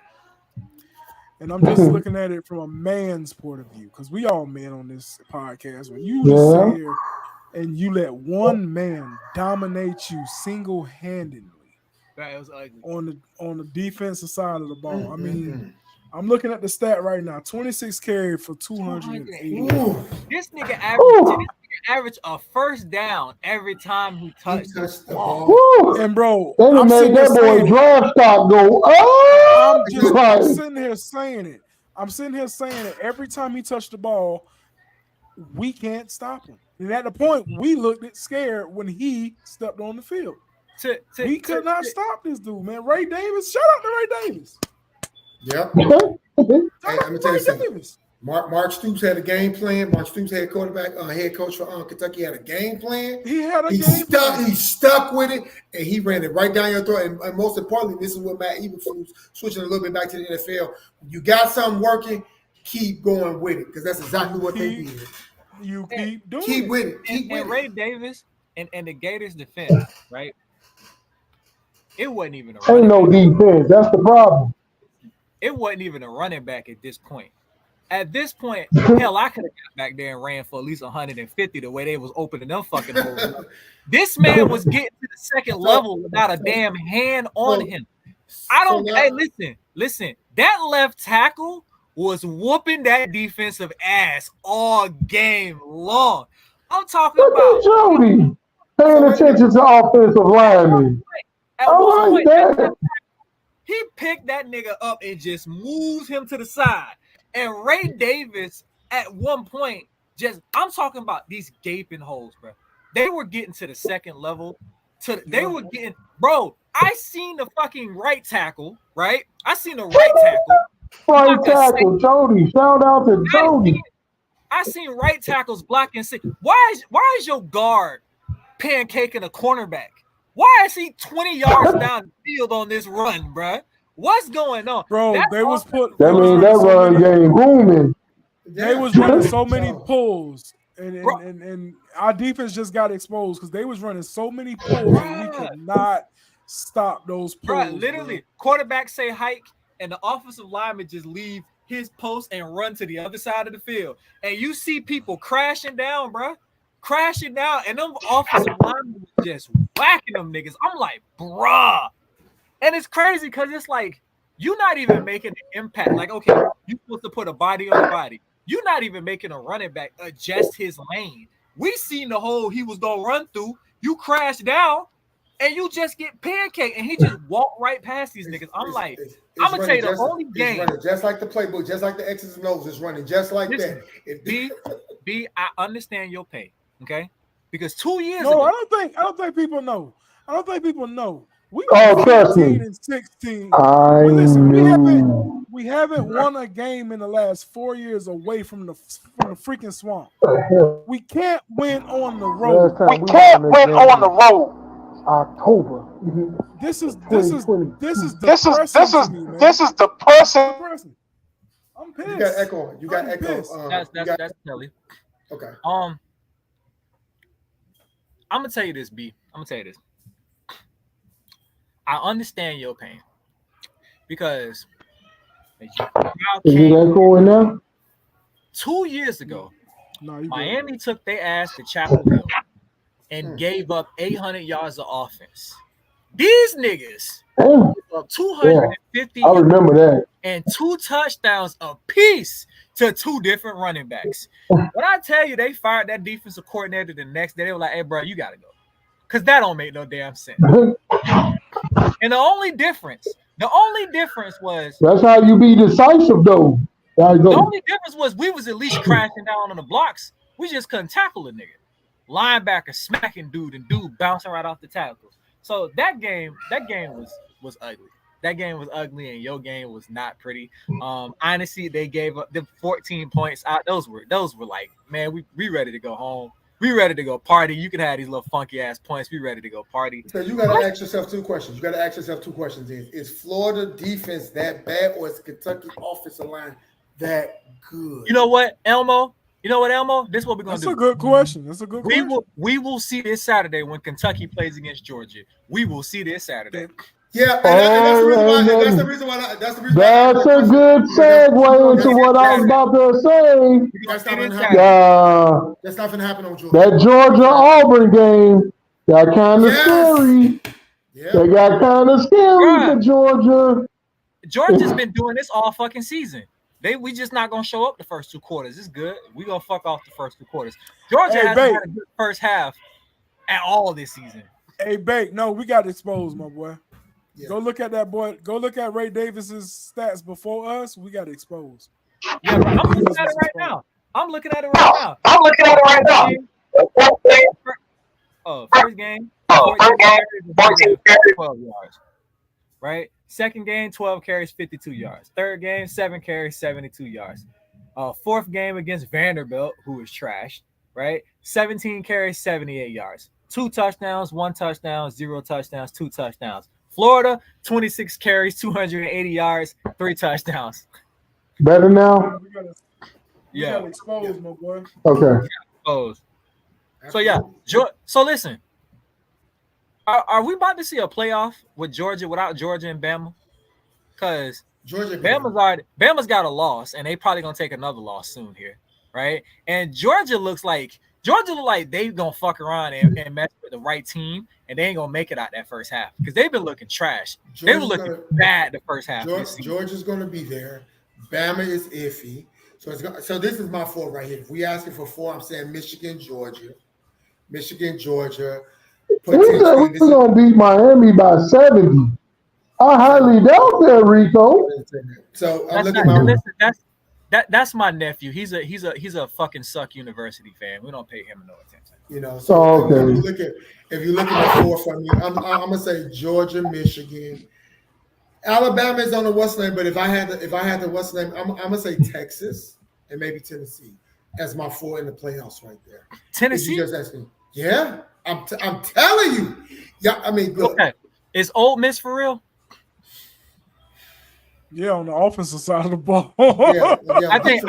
And I'm just looking at it from a man's point of view because we all men on this podcast. When you sit here and you let one man dominate you single-handedly on the defensive side of the ball. I mean, I'm looking at the stat right now: 26 carry for 280. This nigga averaged a first down every time he touched the ball. And bro, they done made that boy draft stock go up. I'm sitting here saying it. I'm sitting here saying it. Every time he touched the ball, we can't stop him. And at the point, we looked scared when he stepped on the field. We could not stop this dude, man. Ray Davis, shout out to Ray Davis. Yep. Hey, Let me tell you something. Mark Stoops had a game plan. Mark Stoops, head coach for Kentucky, had a game plan. He stuck with it, and he ran it right down your throat. And most importantly, this is what Matt Eberflus, switching a little bit back to the NFL. You got something working, keep going with it, because that's exactly what they did. You keep doing keep it. with it. And Ray Davis and the Gators defense, right? It wasn't even a ain't no defense. That's the problem. It wasn't even a running back at this point. At this point, hell, I could have got back there and ran for at least 150 the way they was opening them fucking holes. This man was getting to the second level without a damn hand on him. Hey, listen. That left tackle was whooping that defensive ass all game long. I'm talking Look about at Jody paying attention to offensive linemen. At one point, he picked that nigga up and just moved him to the side. And Ray Davis, at one point, I'm talking about these gaping holes, bro. They were getting to the second level. Bro, I seen the fucking right tackle, right? I seen the right tackle. Right tackle, Jody. Shout out to Jody. I seen right tackles blocking. Why is your guard pancaking a cornerback? Why is he 20 yards down the field on this run, bro? What's going on? Bro, That means that run game booming. They was running so many pulls. And our defense just got exposed because they was running so many pulls and we could not stop those pulls. Bro, literally, quarterback say hike and the offensive lineman just leave his post and run to the other side of the field. And you see people crashing down, bro. Crashing down, and them offensive linemen just whacking them niggas. I'm like, bruh. And it's crazy because it's like, you're not even making an impact. Like, okay, you're supposed to put a body on the body. You're not even making a running back adjust his lane. We seen the hole he was going to run through. You crash down. and you just get pancaked, and he just walked right past these niggas. I'm like, I'm gonna tell you the only game. It's running just like the playbook, just like the X's and O's. It's running just like Listen, that. B, I understand your pain, okay? Because 2 years No, ago, I don't think people know. I don't think people know. We Oh, were trust 15 me. and 16. I But listen, knew. we haven't won a game in the last 4 years away from the freaking swamp. We can't win on the road. Last time we can't win on the road. October. This is 2020. depressing. I'm pissed. You got echo on. You got I'm echo. pissed. that's Kelly. Okay. I'm gonna tell you this, B. I'm gonna tell you this. I understand your pain because Is it echoing now? 2 years ago, No, you Miami took their ass to Chapel Hill and gave up 800 yards of offense. These niggas Damn. gave up 250 I remember that. and 2 touchdowns apiece to 2 different running backs. When I tell you they fired that defensive coordinator the next day, they were like, hey, bro, you got to go. Because that don't make no damn sense. And the only difference was That's how you be decisive, though. Gotta the go. only difference was we was at least crashing down on the blocks. We just couldn't tackle a nigga. Linebacker smacking dude and dude bouncing right off the tackles. So that game was ugly. That game was ugly and your game was not pretty. Honestly, they gave up the 14 points out. Those were like, man, we ready to go home. We ready to go party. You can have these little funky ass points. We ready to go party. So you got to ask yourself 2 questions. Is Florida defense that bad, or is Kentucky offensive line that good? You know what, Elmo? This is what we're gonna That's do. a good question. That's a good We question. we will see this Saturday when Kentucky plays against Georgia. We will see this Saturday. Yeah, and that's the reason why. That's the reason why. That's the reason. That's a good segue into what I was about to say. That's not gonna happen. That's not gonna happen on Georgia. That Georgia-Auburn game got kind of scary. Yeah. They got kind of scary for Georgia. Georgia's been doing this all fucking season. We just not gonna show up the first 2 quarters. It's good. We gonna fuck off the first 2 quarters. Georgia hasn't had a good first half at all this season. Hey, Bake, no, we got exposed, my boy. Yeah. Go look at that boy. Go look at Ray Davis's stats before us. We got exposed. Yeah, bro, I'm looking at it right now. I'm looking at it right now. First game, 14 carries, 12 yards. Right? Second game, 12 carries, 52 yards. Third game, 7 carries, 72 yards. Fourth game against Vanderbilt, who is trash, right? 17 carries, 78 yards. 2 touchdowns, 1 touchdown, 0 touchdowns, 2 touchdowns. Florida, 26 carries, 280 yards, 3 touchdowns. Better now? We got Yeah. exposed, my boy. Okay. Exposed. So yeah, so listen. Are we about to see a playoff with Georgia without Georgia and Bama? Because Bama's got a loss, and they probably gonna take another loss soon here, right? And Georgia look like they gonna fuck around and mess with the right team, and they ain't gonna make it out that first half because they've been looking trash. They were looking bad the first half. Georgia's gonna be there. Bama is iffy. So this is my 4 right here. If we asking for 4, I'm saying Michigan, Georgia. We're going to beat Miami by 70. I highly doubt that, Rico. So I'm looking at that's my nephew. He's a fucking Suck University fan. We don't pay him no attention. You know, so if you look at the 4 for me, I'm gonna say Georgia, Michigan. Alabama is on the what's name, but if I had the what's name, I'm gonna say Texas and maybe Tennessee as my 4 in the playoffs right there. Tennessee? You just asked me. Yeah, I'm telling you. Yeah, I mean, look. Okay. Is Ole Miss for real? Yeah, on the offensive side of the ball. Yeah, I think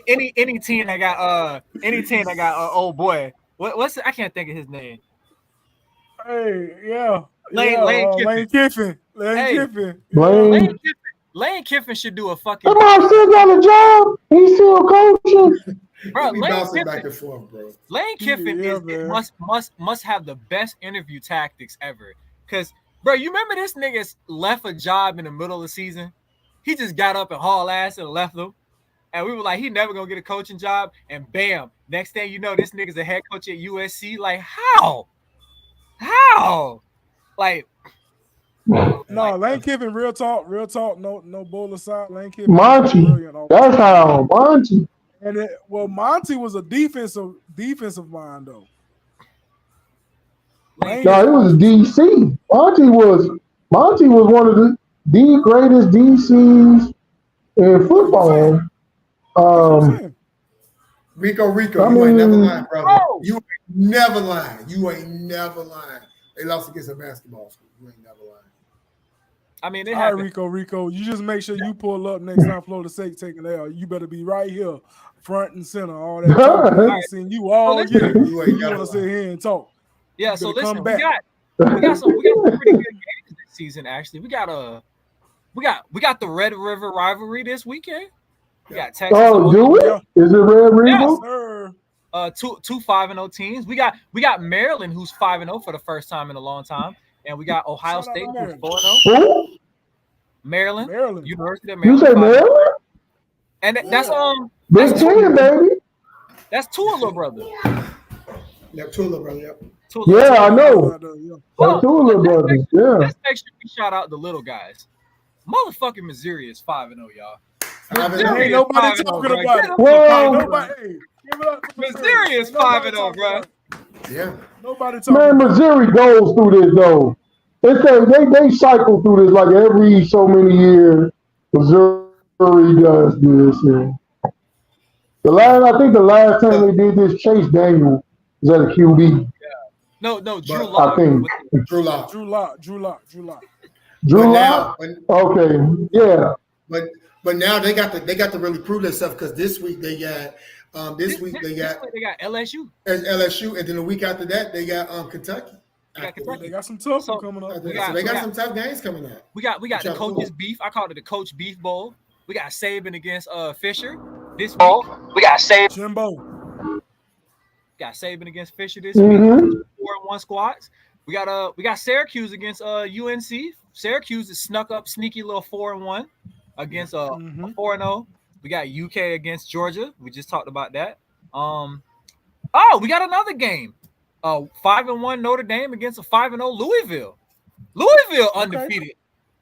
any team that got old boy. What's I can't think of his name. Hey, yeah. Lane Kiffin. Lane Kiffin should do a fucking. Come on, still got a job. He's still coaching. Bro, bouncing back and forth, bro. Lane Kiffin must have the best interview tactics ever. Cause, bro, you remember this nigga left a job in the middle of the season? He just got up and hauled ass and left them. And we were like, he never gonna get a coaching job. And bam, next thing you know, this nigga's a head coach at USC. Like, how? Like, No, Lane Kiffin, real talk, no bull aside. Lane Kiffin, Monty. brilliant. That's how Monty. And Monty was a defensive mind though. Lane No, it was DC. Monty was one of the greatest DCs in football. Rico, I you ain't never mean- lying, brother. Oh. You ain't never lying. You ain't never lying. They lost against a basketball school. You ain't never lying. I mean, it All right, happened. Rico, you just make sure you pull up next time Florida State taking L. You better be right here, front and center. All that talking. I ain't seen you all listen, year. You ain't You never want to sit lying. here and talk. Yeah, You so better listen, come we back. got some pretty good games this season. Actually, we got the Red River rivalry this weekend. We got Texas. Oh, do it? Is it Red River? Yes. Sir. Two 5-0 teams. We got Maryland, who's 5-0 for the first time in a long time, and we got Ohio Shout out State, to who's Maryland. 4-0. Who? Maryland, Maryland. University of You Maryland, say 5-0. Maryland? And that's Big that's Ten, baby. That's Tua, little brother. Yep, Tula, brother. Yep. Tua, Yeah, I know. Yeah. That's two little brothers. Yeah. Let's make sure we shout out the little guys. Motherfucking Missouri is 5-0, y'all. Missouri Ain't nobody 5-0, talking bro. about Get it. them Well- Ain't nobody. Hey, give it up to Missouri is Ain't nobody 5-0, talking bro. about it. Yeah. Nobody talking Man, about it. Missouri goes through this though. They cycle through this like every so many years. Missouri does this. And I think the last time they did this, Chase Daniel was at a QB. No, Drew But- Lock. I think. Drew Lock. Drew Lock. Drew But Lock? now, Okay, yeah. but now they got to really prove themselves because this week they got This week they got LSU. LSU, and then the week after that they got Kentucky. They got Kentucky. They got some tough So- one coming up. So We they got- got some tough games coming up. We got the Which coaches are- beef. I called it the Coach Beef Bowl. We got Saban against Fisher this week. We got Jimbo. Saban against Fisher this week. Mm-hmm. 4-1 squads. We got Syracuse against UNC. Syracuse is snuck up sneaky little 4-1 against Mhm. 4-0. We got UK against Georgia. We just talked about that. We got another game. 5-1 Notre Dame against a 5-0 Louisville. Louisville undefeated,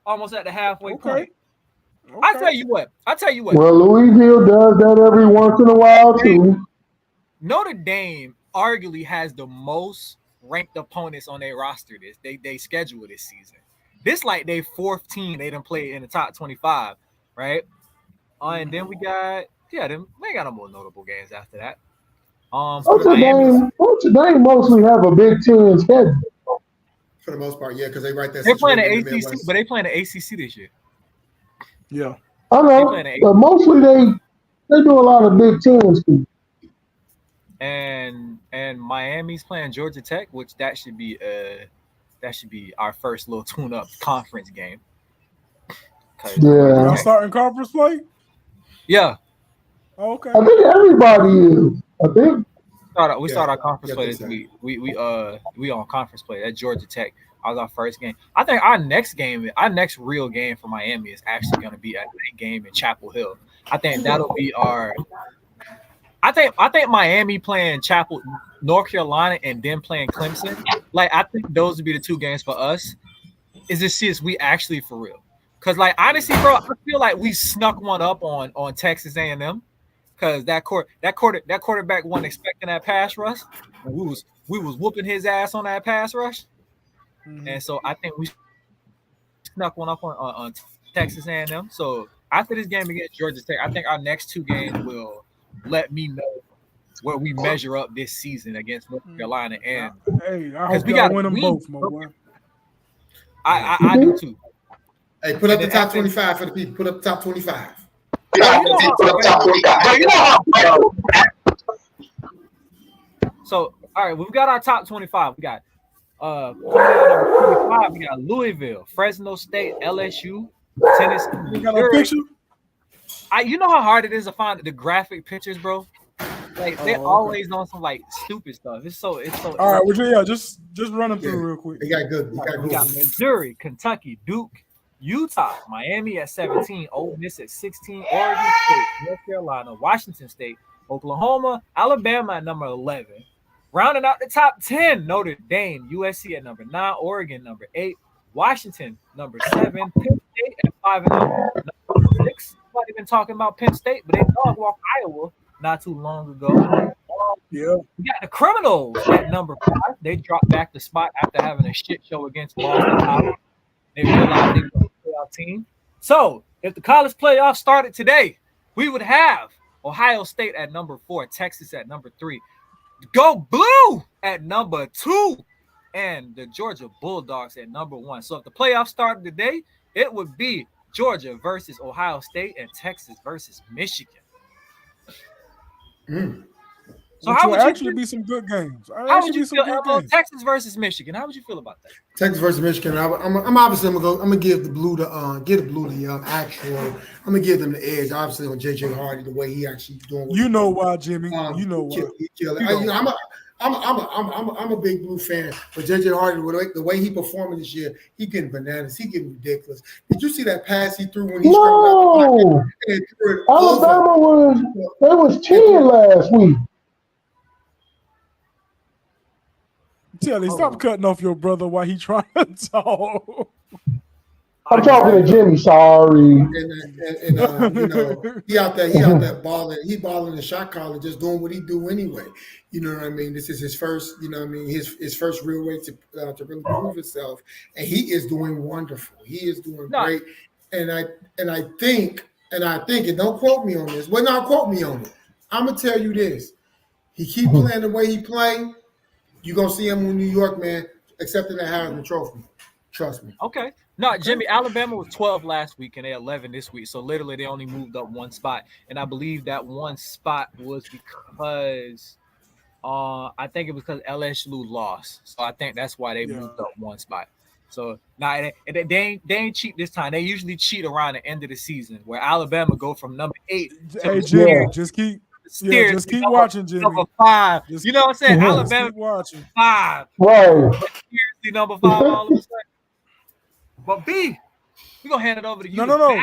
almost at the halfway point. I tell you what. Well, Louisville does that every once in a while too. Notre Dame arguably has the most ranked opponents on their roster. They schedule this season. This like their fourth team they done played in the top 25, right? And then we got we ain't got no more notable games after that. Notre Dame mostly have a Big Ten schedule. For the most part, yeah, because they write that. They're playing the situation in the ACC, Midwest. but they playing the ACC this year. Yeah. I They know, playing the but mostly they do a lot of Big Ten schools. And Miami's playing Georgia Tech, which that should be our first little tune-up conference game. Yeah. Y'all starting conference play? Yeah. Okay. I think everybody is. I think. We start our conference Yeah, play I this think week. We on conference play at Georgia Tech. That was our first game. I think our next real game for Miami is actually going to be a night game in Chapel Hill. I think that'll be our. I think Miami playing North Carolina, and then playing Clemson. Like I think those would be the two games for us. Is this is we actually for real? Because like honestly, bro, I feel like we snuck one up on Texas A&M. Because that quarterback wasn't expecting that pass rush. And we was whooping his ass on that pass rush. Mhm. And so I think we snuck one up on Texas A&M. So after this game against Georgia Tech, I think our next two games will let me know where we measure up this season against North Carolina. And Hey, I Because hope we y'all gotta win them win. both, my boy. I do too. Hey, put up the And top after- 25 for the people. Put up the top 25. So all right, we've got our top 25. We got coming in at number 25, we got Louisville, Fresno State, LSU, Tennessee. You got a Missouri. picture? You know how hard it is to find the graphic pictures, bro. Like they're okay. always on some like stupid stuff. It's so. All right, well, yeah, just run them through Yeah. real quick. They got good. They got We got good. Missouri, Kentucky, Duke, Utah, Miami at 17, Ole Miss at 16, Oregon State, North Carolina, Washington State, Oklahoma, Alabama at number 11, Rounding out the top 10, Notre Dame, USC at number 9, Oregon number 8, Washington number 7, Penn State at 5 and number 6. Nobody been talking about Penn State, but they dog walked Iowa not too long ago. Yeah. We got the Criminals at number 5. They dropped back the spot after having a shit show against Boston College. They realized they were a playoff team. So, if the college playoffs started today, we would have Ohio State at number 4, Texas at number 3, Go Blue at number 2, and the Georgia Bulldogs at number 1. So, if the playoffs started today, it would be Georgia versus Ohio State and Texas versus Michigan. So Which how will would you actually be some good games. How would you feel about Texas versus Michigan? How would you feel about that? Texas versus Michigan. I'm obviously I'm gonna give the blue the actual. I'm gonna give them the edge. Obviously on JJ Hardy, the way he actually doing. You know why, Jimmy? You know why. I'm a big blue fan, but JJ Hardy, the way he performing this year, he getting bananas. He getting ridiculous. Did you see that pass he threw when he No, Alabama was 10 last week. Telly, stop cutting off your brother while he trying to talk. I'm talking to Jimmy. Sorry. And he out there balling. He balling the shot caller, just doing what he do anyway. You know what I mean? This is his first. You know what I mean? His first real way to really prove himself, and he is doing wonderful. He is doing great. And I think, and don't quote me on this. Well, not quote me on it. I'm gonna tell you this: he keep playing the way he play. You're going to see him in New York, man, accepting the Heisman Trophy. Trust me. Okay. No, Jimmy, Alabama was 12 last week, and they're 11 this week. So, literally, they only moved up one spot. And I believe that one spot was because I think it was because LSU lost. So, I think that's why they moved up one spot. So, now they ain't cheat this time. They usually cheat around the end of the season where Alabama go from number 8 to hey, Jimmy, just keep watching, Jimmy. Number 5. You know what I'm saying? Alabama watching 5. Right. Seriously, number 5 all of a sudden. But B, we're gonna hand it over to you. No.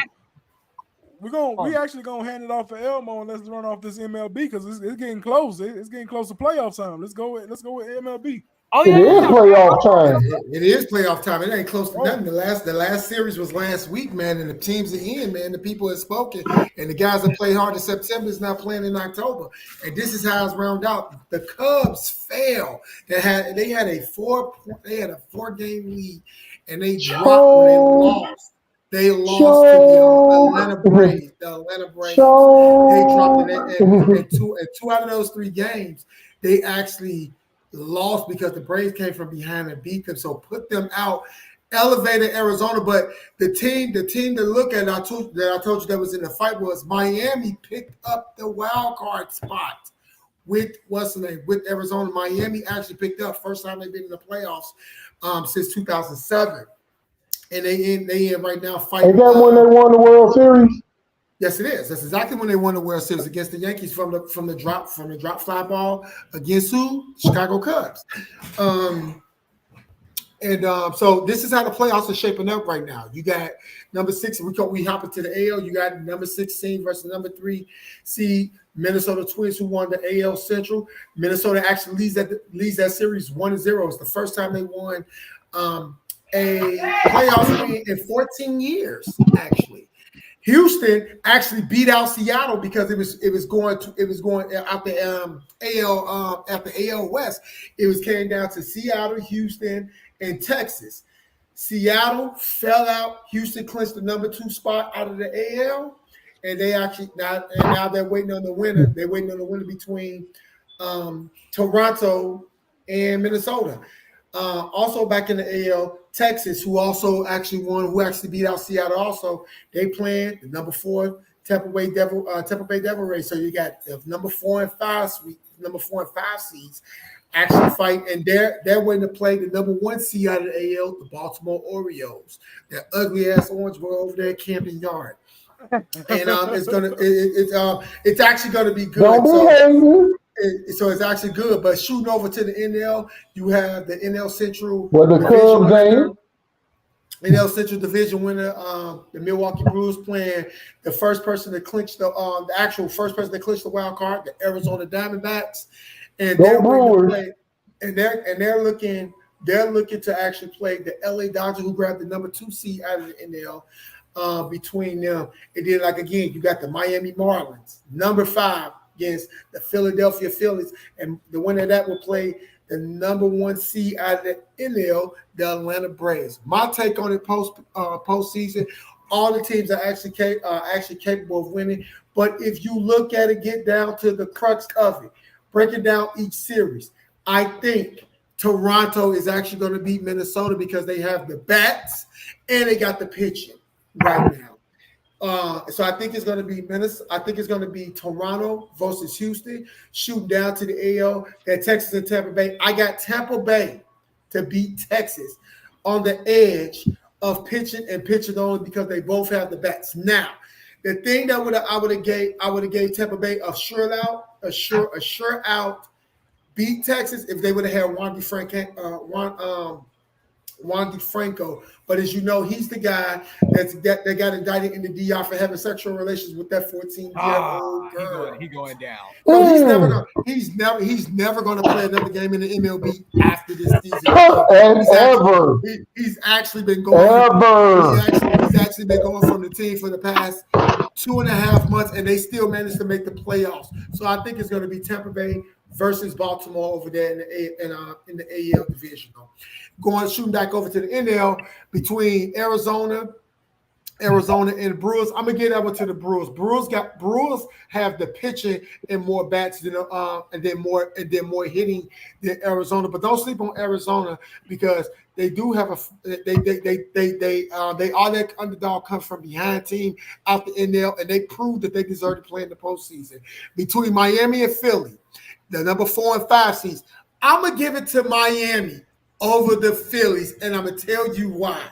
We actually gonna hand it off to Elmo and let's run off this MLB because it's getting close. It's getting close to playoff time. Let's go with MLB. Oh yeah, it is playoff time. It is playoff time. It ain't close to nothing. The last series was last week, man, and the teams are in, man. The people have spoken, and the guys that play hard in September is now playing in October. And this is how it's rounded out. The Cubs failed. They had a 4-game lead, and they dropped when they lost. They lost to the Atlanta Braves. They dropped in two out of those 3 games. They actually lost because the Braves came from behind and beat them. So put them out, elevated Arizona. But the team to look at that I told you that was in the fight was Miami picked up the wild card spot with with Arizona. Miami actually picked up first time they've been in the playoffs since 2007. And they in right now fighting. Is that when they won the World Series? Yes, it is. That's exactly when they won the World Series against the Yankees from the drop fly ball against who? Chicago Cubs. So this is how the playoffs are shaping up right now. You got number 6. We hop into the AL. You got number 16 versus number 3 seed Minnesota Twins, who won the AL Central. Minnesota actually leads that series 1-0. It's the first time they won a playoff win in 14 years, actually. Houston actually beat out Seattle because it was going out the AL West. It came down to Seattle, Houston, and Texas. Seattle fell out. Houston clinched the number 2 spot out of the AL, and they actually now they're waiting on the winner. They're waiting on the winner between Toronto and Minnesota. Also back in the AL, Texas, who also actually won, who actually beat out Seattle also, they playing the number 4 Tampa Bay Devil Rays. So you got the number 4 and 5 seeds actually fight, and they're waiting to play the number 1 seed out of the AL, the Baltimore Orioles. That ugly ass orange boy over there at Camden Yard. And it's actually gonna be good. So it's actually good, but shooting over to the NL, you have the NL Central. Well, the Cubs game. NL Central Division winner, the Milwaukee Brewers playing the first person to clinch the actual first person to clinch the wild card, the Arizona Diamondbacks, and Go they're ready to Brewers. play, and they're looking to actually play the LA Dodgers, who grabbed the number 2 seed out of the NL. Between them, and then like again, you got the Miami Marlins, number 5 against the Philadelphia Phillies, and the winner of that will play the number 1 seed out of the NL, the Atlanta Braves. My take on it postseason, all the teams are actually capable of winning. But if you look at it, get down to the crux of it, breaking down each series, I think Toronto is actually going to beat Minnesota because they have the bats and they got the pitching right now. So I think it's going to be Minnesota. I think it's going to be Toronto versus Houston, shooting down to the AL. That Texas and Tampa Bay. I got Tampa Bay to beat Texas on the edge of pitching and pitching only because they both have the bats. Now, the thing that I would have gave Tampa Bay a sure out beat Texas if they would have had Juan DeFranco. But as you know, he's the guy that got indicted in the DR for having sexual relations with that 14-year-old girl. He going down. So he's never going to play another game in the MLB after this season. He's actually been going. He's actually been going from the team for the past 2.5 months, and they still managed to make the playoffs. So I think it's going to be Tampa Bay versus Baltimore over there in the AL division. Shooting back over to the NL between Arizona and the Brewers. I'm gonna get that one to the Brewers. Brewers have the pitching and more bats than and then more hitting than Arizona. But don't sleep on Arizona because they do have they are that underdog comes from behind team out the NL, and they proved that they deserve to play in the postseason. Between Miami and Philly, the number 4 and 5 seeds, I'm gonna give it to Miami over the Phillies, and I'm gonna tell you why.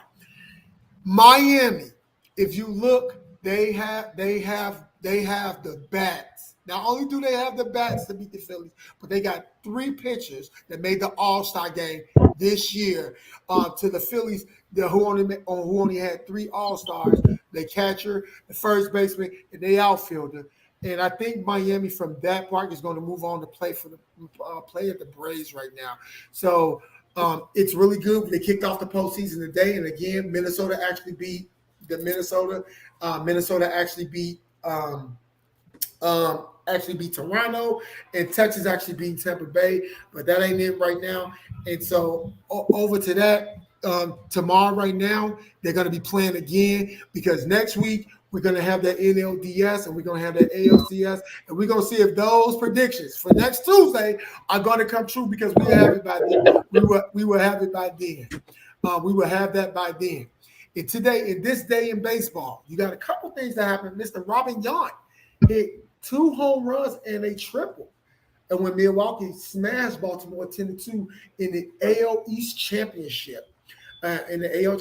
Miami, if you look, they have the bats. Not only do they have the bats to beat the Phillies, but they got 3 pitchers that made the All-Star game this year. To the Phillies, who only had 3 All-Stars: the catcher, the first baseman, and the outfielder. And I think Miami, from that part, is going to move on to play at the Braves right now. So. It's really good. They kicked off the postseason today, and again, Minnesota actually beat Minnesota actually beat Toronto, and Texas actually beat Tampa Bay, but that ain't it right now. And so over to that tomorrow. Right now, they're going to be playing again because next week we're going to have that NLDS and we're going to have that ALCS, and we're going to see if those predictions for next Tuesday are going to come true because we have it by then. We will have it by then. We will have that by then. And today, in this day in baseball, you got a couple things that happened. Mr. Robin Yount hit 2 home runs and a triple. And when Milwaukee smashed Baltimore 10-2 in the AL East Championship. In the AL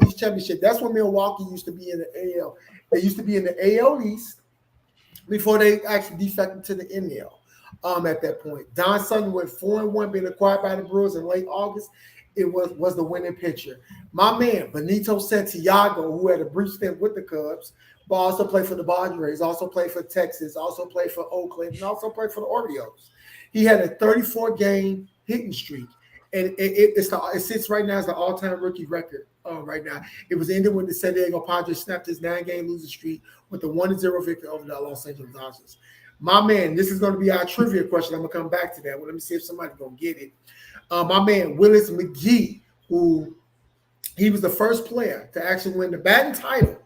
East Championship. That's when Milwaukee used to be in the AL. They used to be in the AL East before they actually defected to the NL. At that point, Don Sutton went 4-1, being acquired by the Brewers in late August. It was the winning pitcher. My man Benito Santiago, who had a brief stint with the Cubs, but also played for the Padres, also played for Texas, also played for Oakland, and also played for the Orioles. He had a 34-game hitting streak. And it sits right now as the all-time rookie record right now. It was ended when the San Diego Padres snapped his 9-game losing streak with a 1-0 victory over the Los Angeles Dodgers. My man, this is going to be our trivia question. I'm going to come back to that. Well, let me see if somebody's going to get it. My man, Willis McGee, he was the first player to actually win the batting title.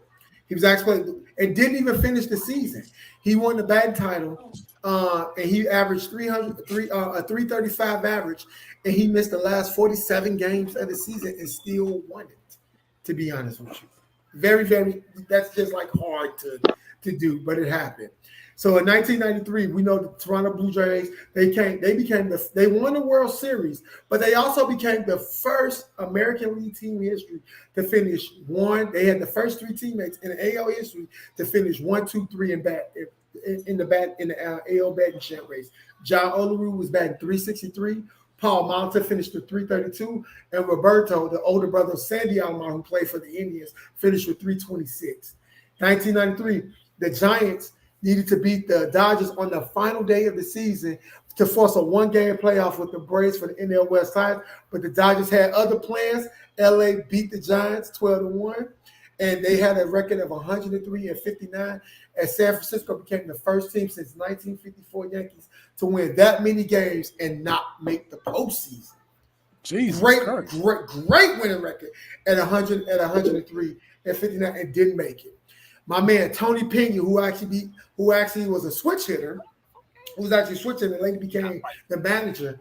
He was actually and didn't even finish the season. He won the batting title, and he averaged 335 average, and he missed the last 47 games of the season and still won it, to be honest with you. Very, very, that's just like hard to do, but it happened. So in 1993, we know the Toronto Blue Jays, they won the World Series, but they also became the first American League team in history to finish one. They had the first 3 teammates in AL history to finish 1, 2, 3 in the AL batting champ race. John Olerud was batting 363. Paul Malta finished with 332, and Roberto, the older brother of Sandy Alomar, who played for the Indians, finished with 326. 1993, the Giants needed to beat the Dodgers on the final day of the season to force a one-game playoff with the Braves for the NL West title. But the Dodgers had other plans. LA beat the Giants 12-1, and they had a record of 103-59. And San Francisco became the first team since 1954 Yankees to win that many games and not make the postseason. Jesus Great winning record at 103-59 and didn't make it. My man Tony Pena, who actually was a switch hitter, who was actually switching and later became the manager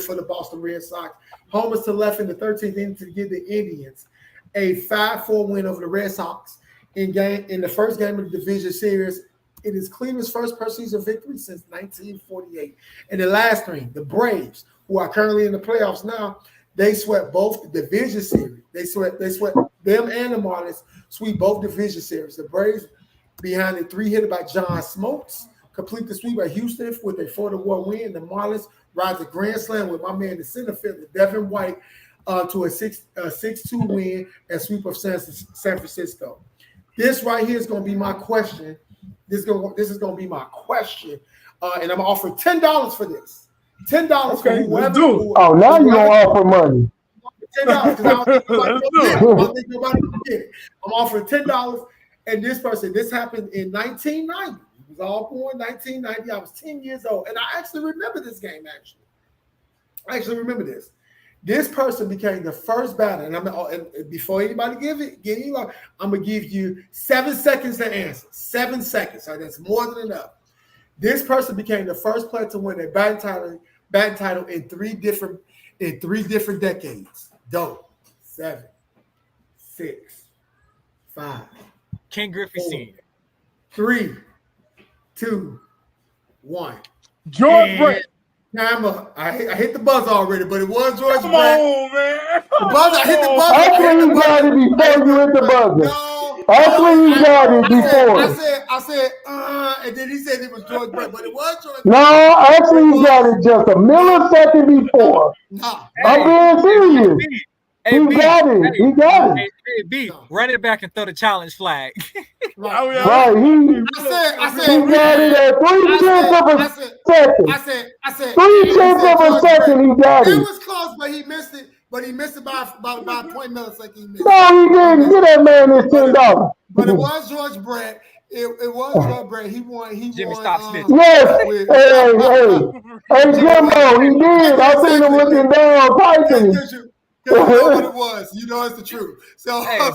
for the Boston Red Sox, homers to left in the 13th inning to give the Indians a 5-4 win over the Red Sox in the first game of the division series. It is Cleveland's first postseason victory since 1948. And the last three, the Braves, who are currently in the playoffs now, they swept both the division series. They swept them and the Marlins sweep both division series. The Braves, behind a 3-hitter by John Smoltz, complete the sweep at Houston with a 4-1 win. The Marlins rise a grand slam with my man, the center fielder, Devin White, to a 6-2 win and sweep of San Francisco. This right here is going to be my question. This is going to be my question, and I'm offering $10 for this. $10 for whoever. Oh, now you're going to offer money. $10 because I don't think nobody can get it. I'm offering $10, and this happened in 1990. He was all born 1990. I was 10 years old, and I actually remember this game. I actually remember this. This person became the first batter, and before anybody get any luck, I'm gonna give you 7 seconds to answer. 7 seconds, so that's more than enough. This person became the first player to win a batting title in three different decades. Dope. 7, 6, 5. Ken Griffey 4, Sr. 3, 2, 1. George Brett. Time up. I hit the buzzer already, but it was George Come Brett. on, man. The buzzer. I hit the buzzer. Actually, you got it before you hit the buzzer. No. Actually, you got it before. I said, and then he said it was George Brett, but it was George Brett. No, actually, you got it just a millisecond before. No. I'm being serious. He got it. He got it. Hey, B, run it back and throw the challenge flag. Right. Oh, yeah. Right. I He said, got it at 3/10 of a second. I said, 3/10 of a second, he got It it. was close, but he missed it. But he missed it by a point millisecond. He missed it. No, he didn't. Get that man his $10. But it was George Brett. It was George Brett. He won. Jimmy, stop snitching. Yes. with- Hey, Jimbo, he did. I seen him looking down, typing. Because you know what it was. You know it's the truth. So, Hey, so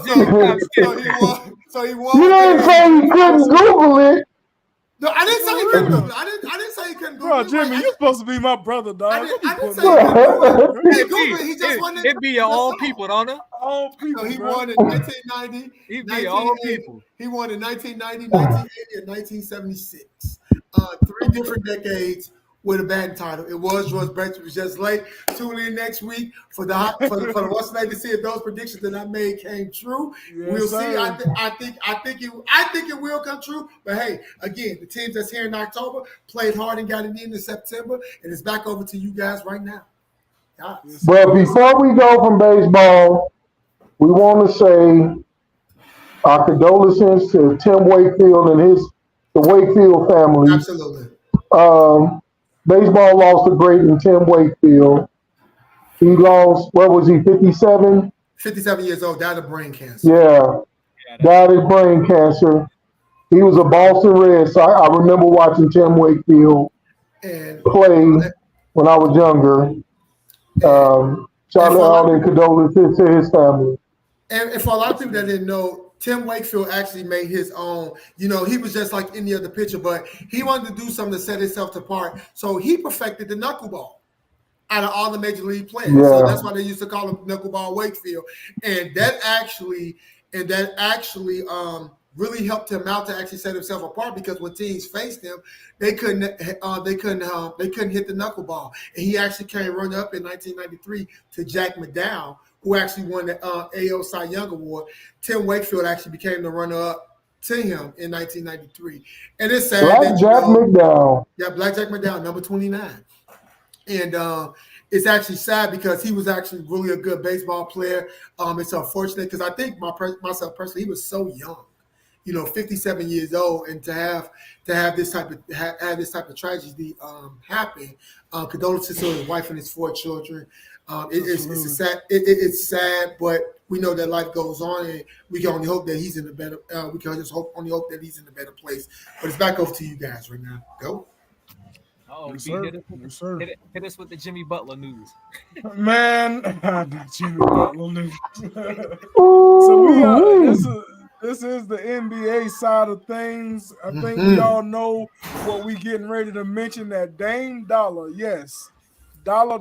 he won. You didn't say he couldn't Google it. No, I didn't say he couldn't Google it. I didn't say he couldn't Google Bro, it. Jimmy, you're supposed to be my brother, dog. I didn't say he Yeah. couldn't Google it. He Hey, Googled it. He just wanted. it be your own people, don't it? All people, So he bro. won in 1990. It be your own people. He won in 1990, 1980, and 1976. 3 different decades with a batting title. It was George Brett. It was just late. Tune in next week for the what's name to see if those predictions that I made came true. Yes, We'll see. sir. I think it will come true. But hey, again, the teams that's here in October played hard and got it in September, and it's back over to you guys right now. Guys. But before we go from baseball, we want to say our condolences to Tim Wakefield and the Wakefield family. Absolutely. Baseball lost a great in Tim Wakefield. He lost, what was he, 57? 57 years old, died of brain cancer. Yeah, died of brain cancer. He was a Boston Red Sox. I remember watching Tim Wakefield And play when I was younger. Shout out and condolences to his family. And for a lot of people that didn't know, Tim Wakefield actually made his own. You know, he was just like any other pitcher, but he wanted to do something to set himself apart. So he perfected the knuckleball out of all the major league players. Yeah. So that's why they used to call him Knuckleball Wakefield. And that actually really helped him out to actually set himself apart, because when teams faced him, they couldn't hit the knuckleball. And he actually came running up in 1993 to Jack McDowell, who actually won the AL Cy Young Award. Tim Wakefield actually became the runner-up to him in 1993. And it's sad that Jack McDowell. Yeah, Black Jack McDowell, number 29. And it's actually sad because he was actually really a good baseball player. It's unfortunate because I think myself personally, he was so young. 57 years old, and to have this type of tragedy happen. Condolences to his wife and his 4 children. It's sad, but we know that life goes on, and we can only hope that he's in a better. We can just hope that he's in a better place. But it's back over to you guys right now. Go. Oh, Yes, B, sir. hit us, hit us with the Jimmy Butler news. Man, Jimmy Butler news. So we are. This is the NBA side of things. I think we all know what we getting ready to mention. That Dame Dollar, yes, dollar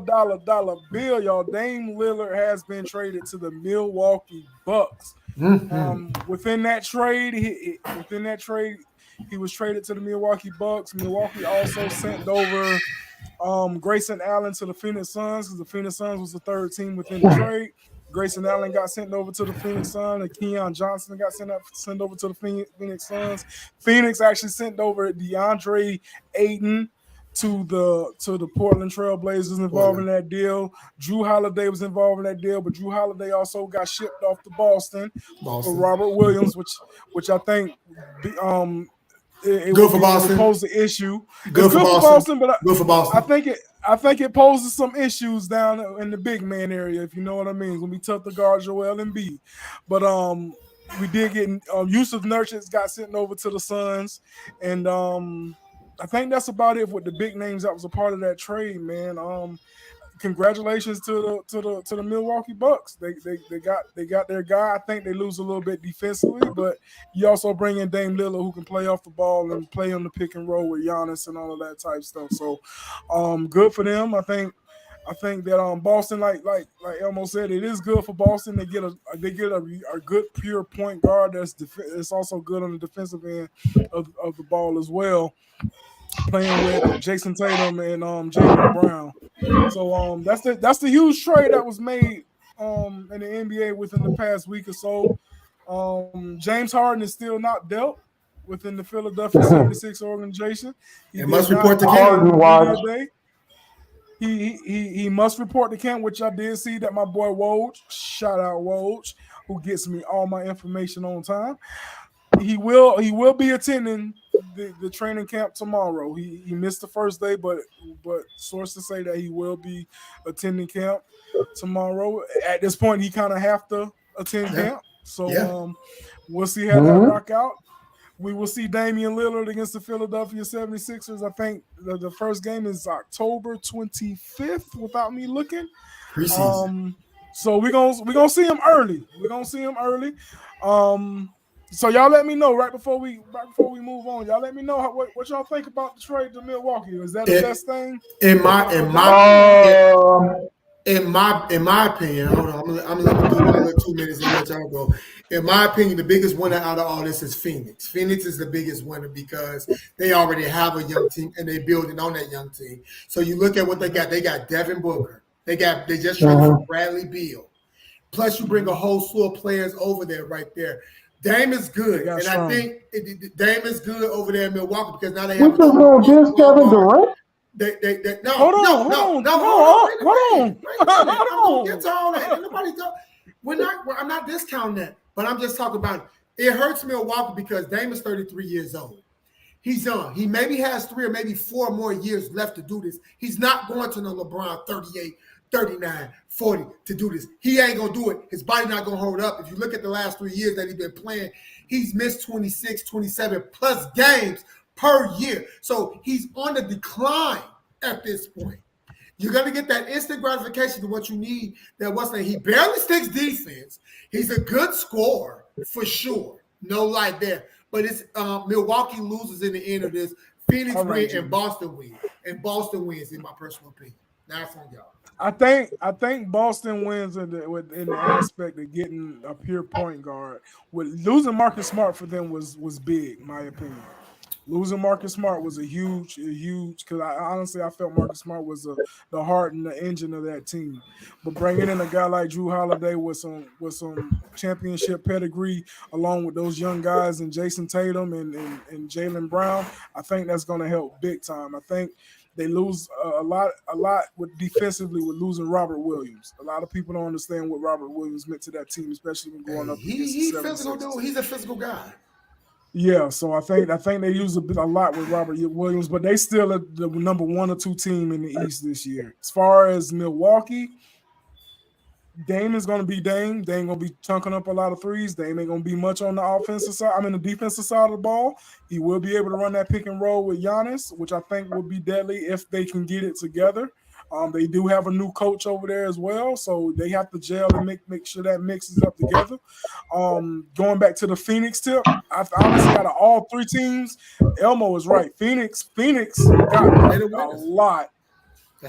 bill, y'all. Dame Lillard has been traded to the Milwaukee Bucks. Within that trade, he was traded to the Milwaukee Bucks. Milwaukee also sent over Grayson Allen to the Phoenix Suns, because the Phoenix Suns was the 3rd team within the trade. Grayson Allen got sent over to the Phoenix Suns, and Keon Johnson got sent over to the Phoenix Suns. Phoenix actually sent over DeAndre Ayton to the Portland Trail Blazers involved in that deal. Drew Holiday was involved in that deal, but Drew Holiday also got shipped off to Boston. For Robert Williams, which I think it good for Boston. Pose the issue. Good for Boston, but good for Boston. I think it poses some issues down in the big man area, if you know what I mean. It's gonna be tough to guard Joel Embiid. But we did get Yusuf Nurkic got sent over to the Suns, and I think that's about it with the big names that was a part of that trade, man. Congratulations to the Milwaukee Bucks. They got their guy. I think they lose a little bit defensively, but you also bring in Dame Lillard, who can play off the ball and play on the pick and roll with Giannis and all of that type stuff. So, good for them. I think that Boston, like Elmo said, it is good for Boston. They get a good pure point guard that's also good on the defensive end of the ball as well, playing with Jason Tatum and Jaylen Brown. So that's the huge trade that was made in the NBA within the past week or so. James Harden is still not dealt within the Philadelphia 76 organization. He must report to camp. He must report to camp, which I did see that my boy Woj, shout out Woj, who gets me all my information on time. He will be attending the training camp tomorrow. He missed the first day, but sources say that he will be attending camp tomorrow. At this point, he kind of have to attend camp. So we'll see how that rock out. We will see Damian Lillard against the Philadelphia 76ers. I think the first game is October 25th, without me looking. Preseason. So we're gonna see him early. So y'all let me know right before we move on. Y'all let me know what y'all think about the trade to Milwaukee. Is that the best thing? In my opinion, hold on, I'm gonna do my little 2 minutes and let y'all go. In my opinion, the biggest winner out of all this is Phoenix. Phoenix is the biggest winner because they already have a young team and they're building on that young team. So you look at what they got. They got Devin Booker. They just traded for Bradley Beal. Plus, you bring a whole slew of players over there right there. Dame is good, and I think Dame is good over there in Milwaukee because now they have. What's going on, Kevin Durant? Hold on. Get to all that. Nobody talk. I'm not discounting that, but I'm just talking about it. It hurts Milwaukee because Dame is 33 years old. He's young. He maybe has 3 or maybe 4 more years left to do this. He's not going to the LeBron 38, 39, 40 to do this. He ain't going to do it. His body not going to hold up. If you look at the last 3 years that he's been playing, he's missed 26, 27 plus games per year. So he's on the decline at this point. You're going to get that instant gratification to what you need. He barely sticks defense. He's a good scorer for sure. No lie there. But it's Milwaukee loses in the end of this. Phoenix wins and Boston wins. And Boston wins, in my personal opinion. That's on y'all. I think Boston wins in the aspect of getting a pure point guard. With losing Marcus Smart for them was big, in my opinion. Losing Marcus Smart was a huge because I felt Marcus Smart was the heart and the engine of that team. But bringing in a guy like Drew Holiday with some championship pedigree, along with those young guys and Jason Tatum and Jaylen Brown, I think that's going to help big time. I think they lose a lot with defensively with losing Robert Williams. A lot of people don't understand what Robert Williams meant to that team, especially when going up against the 76ers. He's a physical guy. Yeah, so I think they use a lot with Robert Williams, but they still are the number 1 or 2 team in the East this year. As far as Milwaukee, Dame is going to be Dame. Dame going to be chunking up a lot of threes. Dame ain't going to be much on the offensive side. I mean, the defensive side of the ball. He will be able to run that pick and roll with Giannis, which I think will be deadly if they can get it together. They do have a new coach over there as well, so they have to gel and make sure that mixes up together. Going back to the Phoenix tip, I honestly out of all 3 teams, Elmo is right. Phoenix got a lot.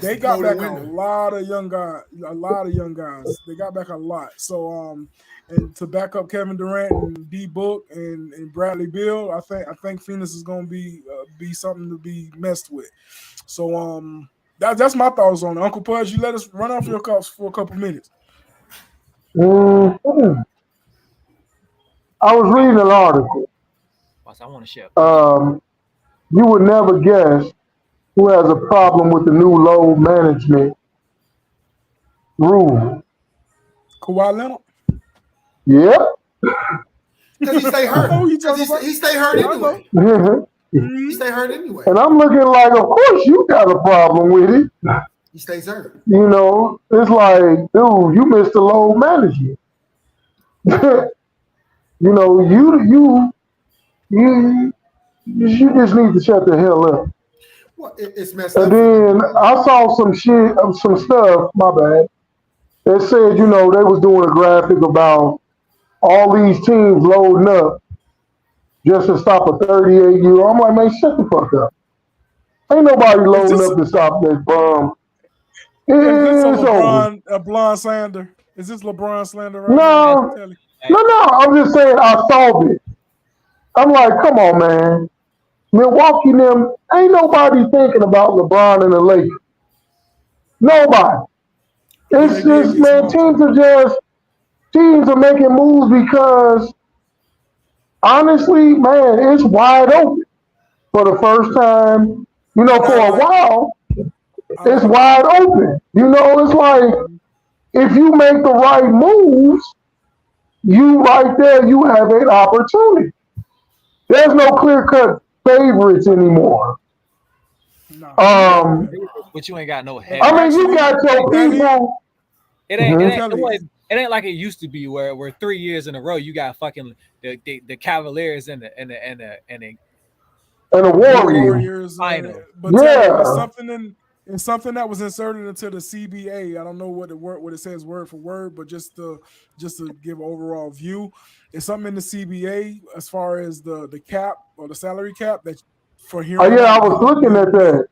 They got back a lot of young guys. They got back a lot. So and to back up Kevin Durant and D Book and Bradley Beal, I think Phoenix is going to be something to be messed with. So that's my thoughts on it. Uncle Pudge, you let us run off your cups for a couple minutes. Mm-hmm. I was reading an article. I want to share. You would never guess who has a problem with the new load management rule. Kawhi Leonard? Yep. Because he stay hurt. He stay hurt anyway. He stay hurt anyway. And I'm looking like, of course you got a problem with it. He stays hurt. You know, it's like, dude, you missed the load management. You know, you just need to shut the hell up. Well, it's messed up. And then I saw some stuff, my bad. It said, you know, they was doing a graphic about all these teams loading up just to stop a 38-year-old. I'm like, man, shut the fuck up. Ain't nobody loading up to stop that bomb. Is this a LeBron slander? Is this LeBron slander right now? No. I'm just saying I saw it. I'm like, come on, man. Milwaukee, them, ain't nobody thinking about LeBron and the Lakers. Nobody. It's just, man, teams are making moves because, honestly, man, it's wide open. For the first time, you know, for a while, it's wide open. You know, it's like, if you make the right moves, you right there, you have an opportunity. There's no clear-cut favorites anymore. But you ain't got no head. I mean, you got your people. It ain't like it used to be where 3 years in a row you got fucking the Cavaliers and the Warriors. But yeah. It's something that was inserted into the CBA. I don't know what it says word for word, but just to give an overall view, it's something in the CBA as far as the cap or the salary cap that for here. Oh yeah, I was looking at that.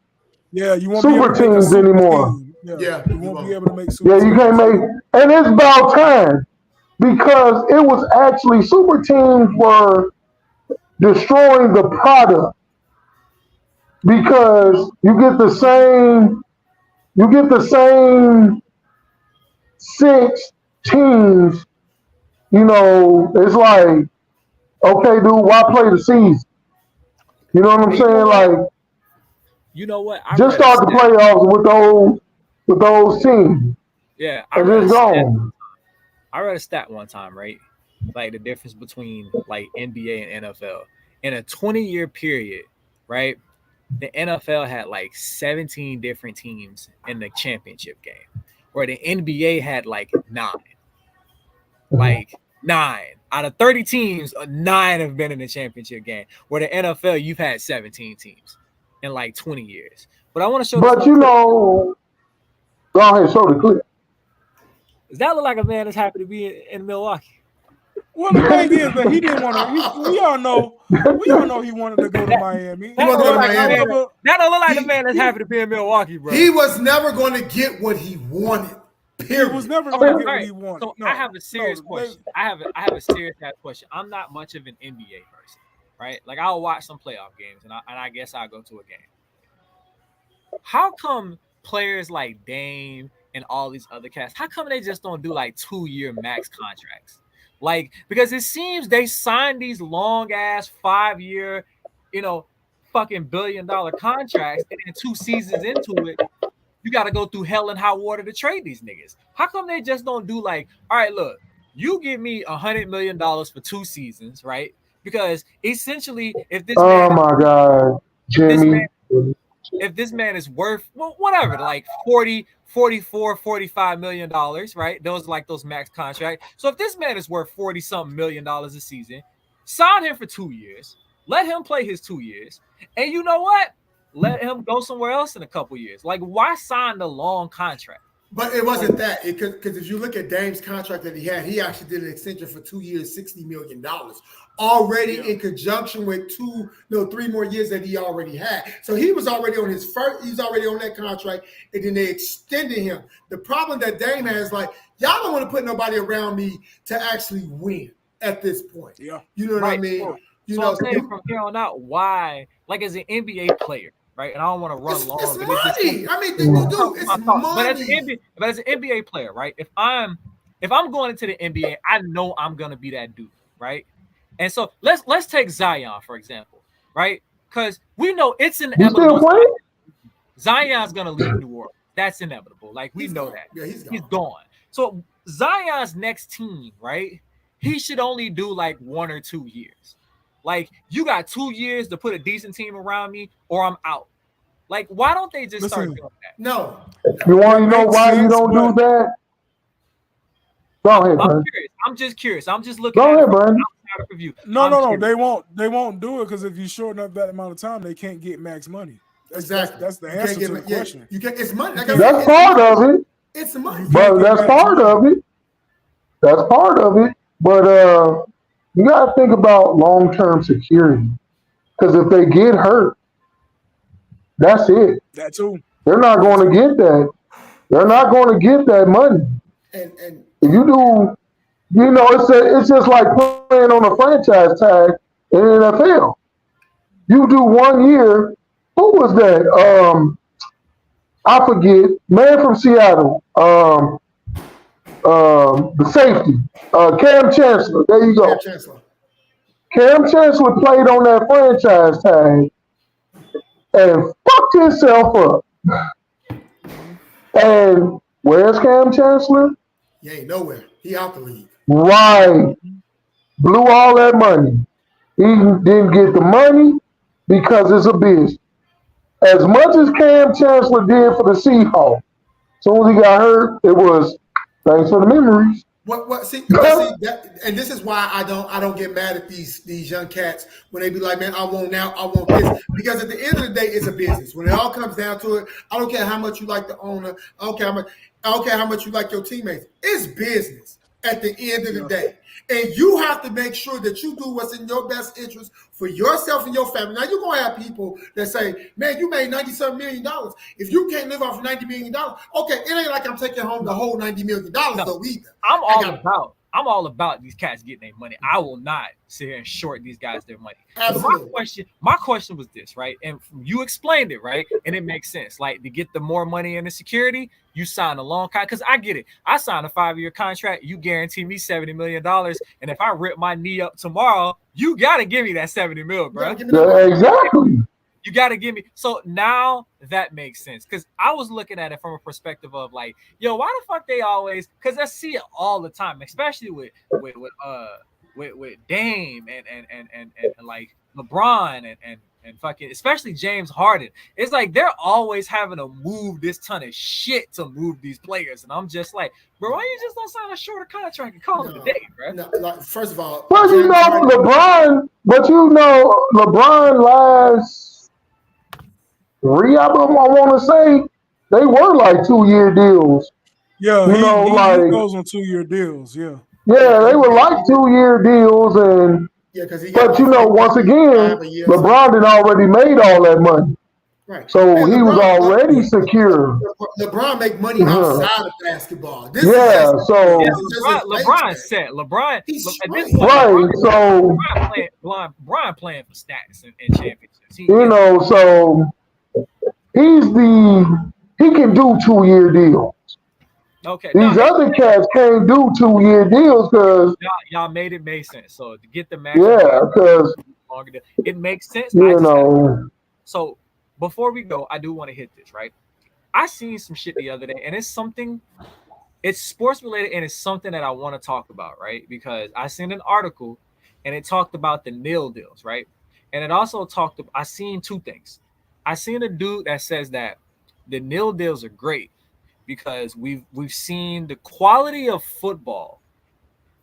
Yeah, you won't super be able to teams anymore. Yeah, you won't be able to make super. Yeah, you can't make, and it's about time because it was actually super teams were destroying the product. Because you get the same 6 teams, you know, it's like, okay, dude, why play the season? You know what I'm saying? Like, you know what? Just start the playoffs with those teams. Yeah, I read a stat one time, right? Like the difference between like NBA and NFL in a 20-year period, right? The NFL had like 17 different teams in the championship game, where the NBA had like 9. Like 9 out of 30 teams, 9 have been in the championship game. Where the NFL, you've had 17 teams in like 20 years. But I want to show. But you know, go ahead, show the clip. Does that look like a man that's happy to be in Milwaukee? Well, the thing is that he didn't want to. We all know he wanted to go to Miami. That don't look like the man that's happy to be in Milwaukee, bro. He was never going to get what he wanted. Period. He was never going to get what he wanted. So I have a serious question. I have a serious question. I'm not much of an NBA person, right? Like I'll watch some playoff games, and I guess I'll go to a game. How come players like Dame and all these other cats, how come they just don't do like 2-year max contracts? Like, because it seems they signed these long ass 5-year, fucking $1 billion contracts, and then 2 seasons into it, you got to go through hell and high water to trade these niggas. How come they just don't do like, all right, look, you give me $100 million for 2 seasons, right? because essentially, if this Oh man, my God, this Jimmy. if this man is worth, well, whatever, like 40, 44, 45 million dollars, right? Those like those max contract. So if this man is worth 40 something million dollars a season, sign him for 2 years, let him play his 2 years, and you know what? Let him go somewhere else in a couple years. Like, why sign the long contract? But it wasn't that. Because if you look at Dame's contract that he actually did an extension for 2 years, $60 million already in conjunction with 3 more years that he already had. So he was already on his first, he's already on that contract, and then they extended him. The problem that Dame has, like, y'all don't want to put nobody around me to actually win at this point. Yeah. You know what I mean? So I'm saying from here on out, why, like as an NBA player, right? And I don't want to run long. It's but money. I mean, you do. It's money. But as an NBA player, right? If I'm going into the NBA, I know I'm gonna be that dude, right? And so let's take Zion for example, right? Because we know it's inevitable. Zion's gonna leave New Orleans. That's inevitable. Like we know that. Yeah, he's gone. So Zion's next team, right? He should only do like 1 or 2 years. Like, you got 2 years to put a decent team around me, or I'm out. Like, why don't they just start doing that? No. You want to know why you don't do that? Go ahead, man. I'm just curious. I'm just looking at it from outside of review. No. They won't do it because if you shorten up that amount of time, they can't get max money. That's the answer to the question. You get it's money. That's part of it. It's money. But that's part of it. That's part of it. But you got to think about long-term security. Because if they get hurt, that's it. That too. They're not going to get that. They're not going to get that money. And if you do, it's just like playing on a franchise tag in the NFL. You do 1 year. Who was that? I forget. Man from Seattle. The safety. Cam Chancellor. There you go. Cam Chancellor played on that franchise tag and fucked himself up. And where's Cam Chancellor? He ain't nowhere. He out the league. Right. Blew all that money. He didn't get the money because it's a business. As much as Cam Chancellor did for the Seahawks, as soon as he got hurt, it was thanks for the memories. See that, and this is why I don't get mad at these young cats when they be like, man, I want this, because at the end of the day, it's a business. When it all comes down to it, I don't care how much you like the owner, I don't care how much you like your teammates. It's business at the end of the day. And you have to make sure that you do what's in your best interest for yourself and your family. Now, you're going to have people that say, man, you made $97 million. If you can't live off of $90 million, okay, it ain't like I'm taking home the whole $90 million though either. I'm all about these cats getting their money. I will not sit here and short these guys their money. Absolutely. My question was this, right? And you explained it, right? And it makes sense. Like, to get the more money and the security, you sign a long contract. Because I get it. I signed a 5-year contract. You guarantee me $70 million. And if I rip my knee up tomorrow, you got to give me that $70 million, bro. Yeah, exactly. You got to give me. So now that makes sense. Because I was looking at it from a perspective of like, yo, why the fuck they always, because I see it all the time, especially with Dame and like LeBron and fucking, especially James Harden. It's like they're always having to move this ton of shit to move these players. And I'm just like, bro, why you just don't sign a shorter contract and call it a day, bro? No, like, first of all, well, LeBron last 3 of them, I want to say, they were like 2-year deals. Yeah, he goes on 2-year deals. Yeah, they were like 2-year deals, and but once again, LeBron had already made all that money, right? So he was already secure. LeBron make money outside of basketball. LeBron said LeBron. Right, so LeBron playing for stats and championships. So. He can do 2-year deals. Okay. These other cats can't do 2-year deals because y'all made it make sense. So to get the max, because it makes sense. So before we go, I do want to hit this, right? I seen some shit the other day, and it's sports related, and it's something that I want to talk about, right? Because I seen an article, and it talked about the nil deals, right? And it also talked. I seen two things. I seen a dude that says that the nil deals are great because we've seen the quality of football,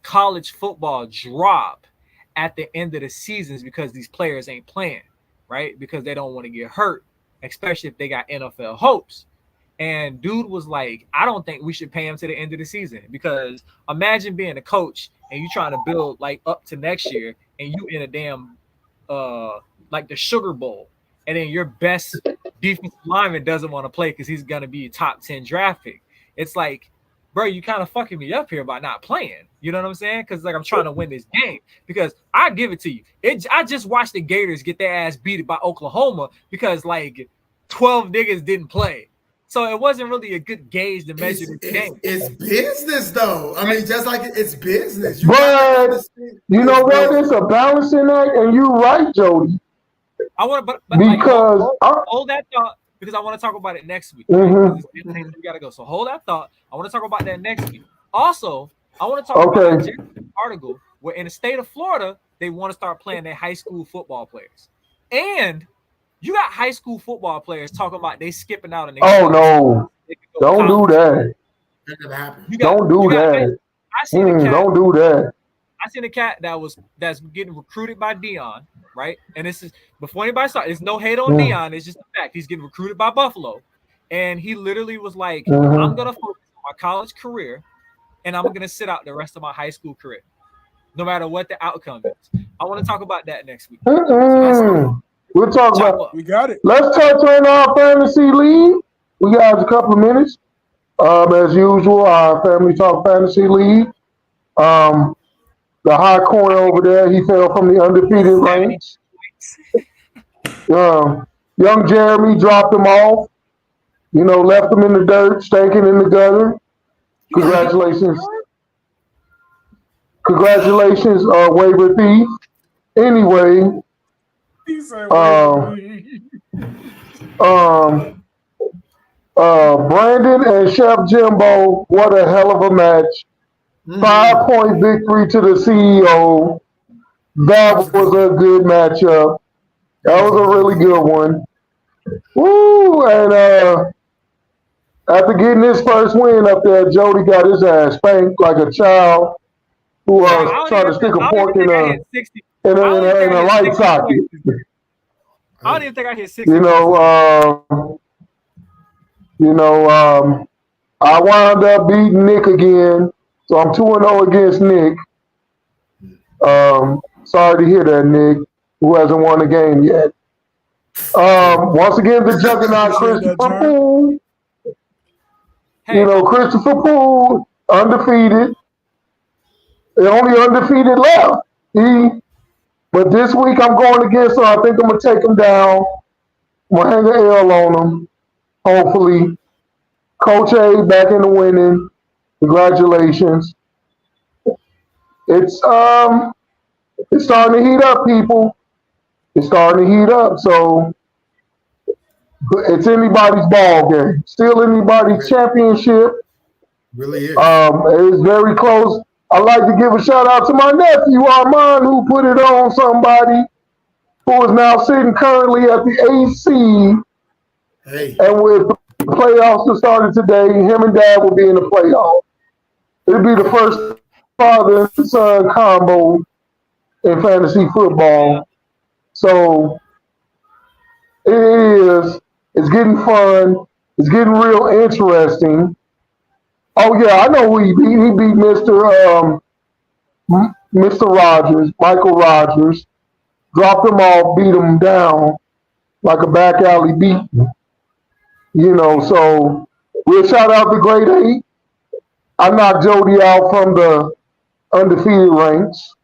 college football, drop at the end of the seasons because these players ain't playing, right? Because they don't want to get hurt, especially if they got NFL hopes. And dude was like, I don't think we should pay him to the end of the season because imagine being a coach and you trying to build like up to next year and you in a damn like the Sugar Bowl and then your best defensive lineman doesn't want to play because he's gonna be a top 10 draft pick. It's like, bro, you kind of fucking me up here by not playing. You know what I'm saying? Because like I'm trying to win this game. Because I give it to you. I just watched the Gators get their ass beat by Oklahoma because like 12 niggas didn't play. So it wasn't really a good gauge to measure the game. It's business, though. I mean, just like it's business. But you know what? It's a balancing act, and you're right, Jody. I want, but because hold that thought because I want to talk about it next week. Mm-hmm. We gotta go. So hold that thought. I want to talk about that next week. Also, I want to talk about an article where in the state of Florida they want to start playing their high school football players, and you got high school football players talking about they skipping out and don't do that. Don't do that. Don't do that. I seen a cat that's getting recruited by Dion, right? And this is before anybody starts. There's no hate on Dion. It's just a fact. He's getting recruited by Buffalo, and he literally was like, "I'm gonna focus on my college career, and I'm gonna sit out the rest of my high school career, no matter what the outcome is." I want to talk about that next week. We'll talk about. We got it. Let's touch on our fantasy league. We got a couple of minutes. As usual, our Family Talk Fantasy League. The high corner over there, he fell from the undefeated ranks. Young Jeremy dropped him off. You know, left him in the dirt, stinking in the gutter. Congratulations. Congratulations, waiver thief. Anyway. Brandon and Chef Jimbo, what a hell of a match. 5-point victory to the CEO. That was a good matchup. That was a really good one. Woo! And after getting his first win up there, Jody got his ass spanked like a child who was trying to stick a fork in a light socket. I don't even think I hit 60. I wound up beating Nick again, so I'm 2-0 against Nick. Sorry to hear that, Nick, who hasn't won the game yet. Once again, the juggernaut Christopher Poole. Christopher Poole, undefeated. The only undefeated left. But this week I'm going against him. I think I'm going to take him down. I'm going to hang an L on him, hopefully. Coach A back in the winning. Congratulations. It's starting to heat up, people. It's starting to heat up. So it's anybody's ball game. Still anybody's championship. Really is. It's very close. I'd like to give a shout out to my nephew Armand, who put it on somebody who is now sitting currently at the AC. Hey. And with the playoffs that started today, him and Dad will be in the playoffs. It'll be the first father and son combo in fantasy football. So it is. It's getting fun. It's getting real interesting. Oh yeah, I know who he beat. He beat Mr. Rogers, Michael Rogers. Dropped him off, beat him down like a back alley beat. So we'll shout out the Great Eight. I knocked Jody out from the undefeated ranks.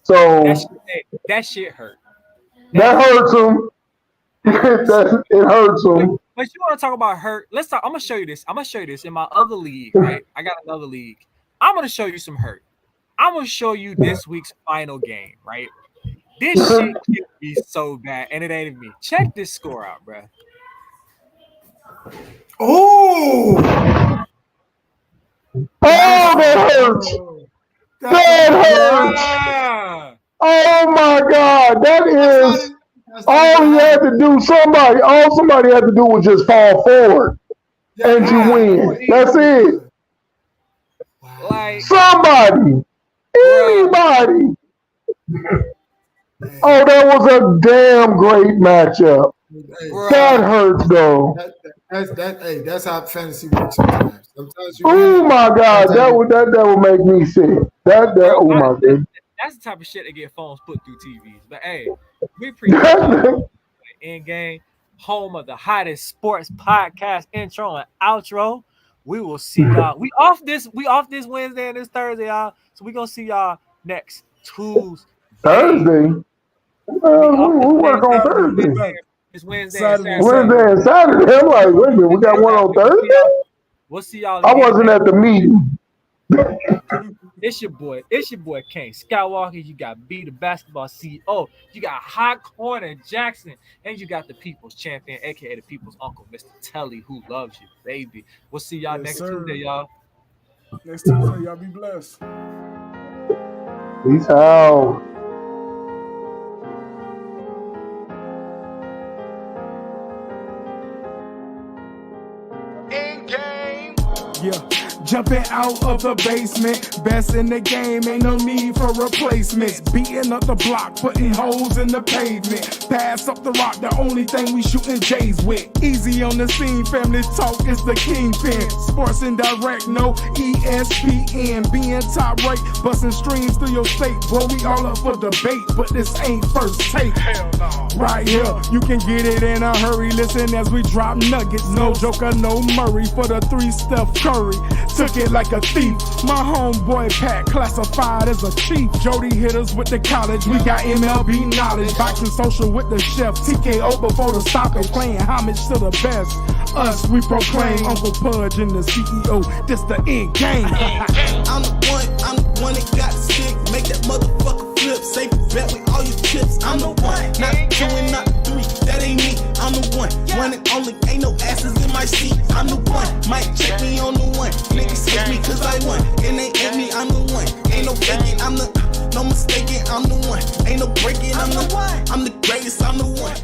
So that shit hurt. That hurts him. It hurts him. But you want to talk about hurt? Let's talk. I'm gonna show you this. In my other league, right? I got another league. I'm gonna show you some hurt. I'm gonna show you this week's final game, right? This shit can be so bad, and it ain't me. Check this score out, bro. Oh, that hurts. That hurts. Ah, Oh my God, that is all he had to do. All somebody had to do was just fall forward and you win. That's it. like, Somebody, anybody. Oh, that was a damn great matchup. That hurts though. That's how fantasy works sometimes. Sometimes you Oh win. my God, that would make me sick. Oh my God. that's the type of shit that get phones put through TVs. But hey, we appreciate In Game, home of the hottest sports podcast intro and outro. We will see y'all. We off this Wednesday and this Thursday, y'all. So we gonna see y'all next Tuesday. Thursday. We work on Thursday. It's Wednesday Saturday. and Saturday. Wednesday and Saturday. I'm like, wait a minute, we got one on Thursday? We'll see y'all. I again. wasn't at the meeting. It's your boy Kane Skywalker. You got B, the basketball CEO. You got Hot Corner Jackson, and you got the People's Champion, aka the People's Uncle, Mr. Telly, who loves you, baby. We'll see y'all Yes, next sir. Tuesday, y'all. Next Tuesday, y'all be blessed. Peace out. In game. Yeah, jumping out of the basement, best in the game, ain't no need for replacements. Beating up the block, putting holes in the pavement. Pass up the rock, the only thing we shooting J's with. Easy on the scene, family talk is the kingpin. Sports and direct, no ESPN. Being top rate, busting streams through your state. Bro, we all up for debate, but this ain't first take. Hell no. Right here, you can get it in a hurry. Listen as we drop nuggets. No Joker, no Murray for the 3-step Curry. Took it like a thief. My homeboy Pat classified as a chief. Jody hit us with the college. We got MLB knowledge. Boxing social with the chef. TKO before the stoppage. Playing homage to the best. Us, we proclaim Uncle Pudge and the CEO. This the end game. I'm the one that got the stick. Make that motherfucker flip. Safe bet with all your chips. I'm the one, not two and not three. That ain't me. I'm the one and only. Ain't no asses in my seat. I'm the one. Might check me on the one. Niggas hate me cause I won. And they hate me. I'm the one. Ain't no faking. No mistaking. I'm the one. Ain't no breaking. I'm the greatest. I'm the one.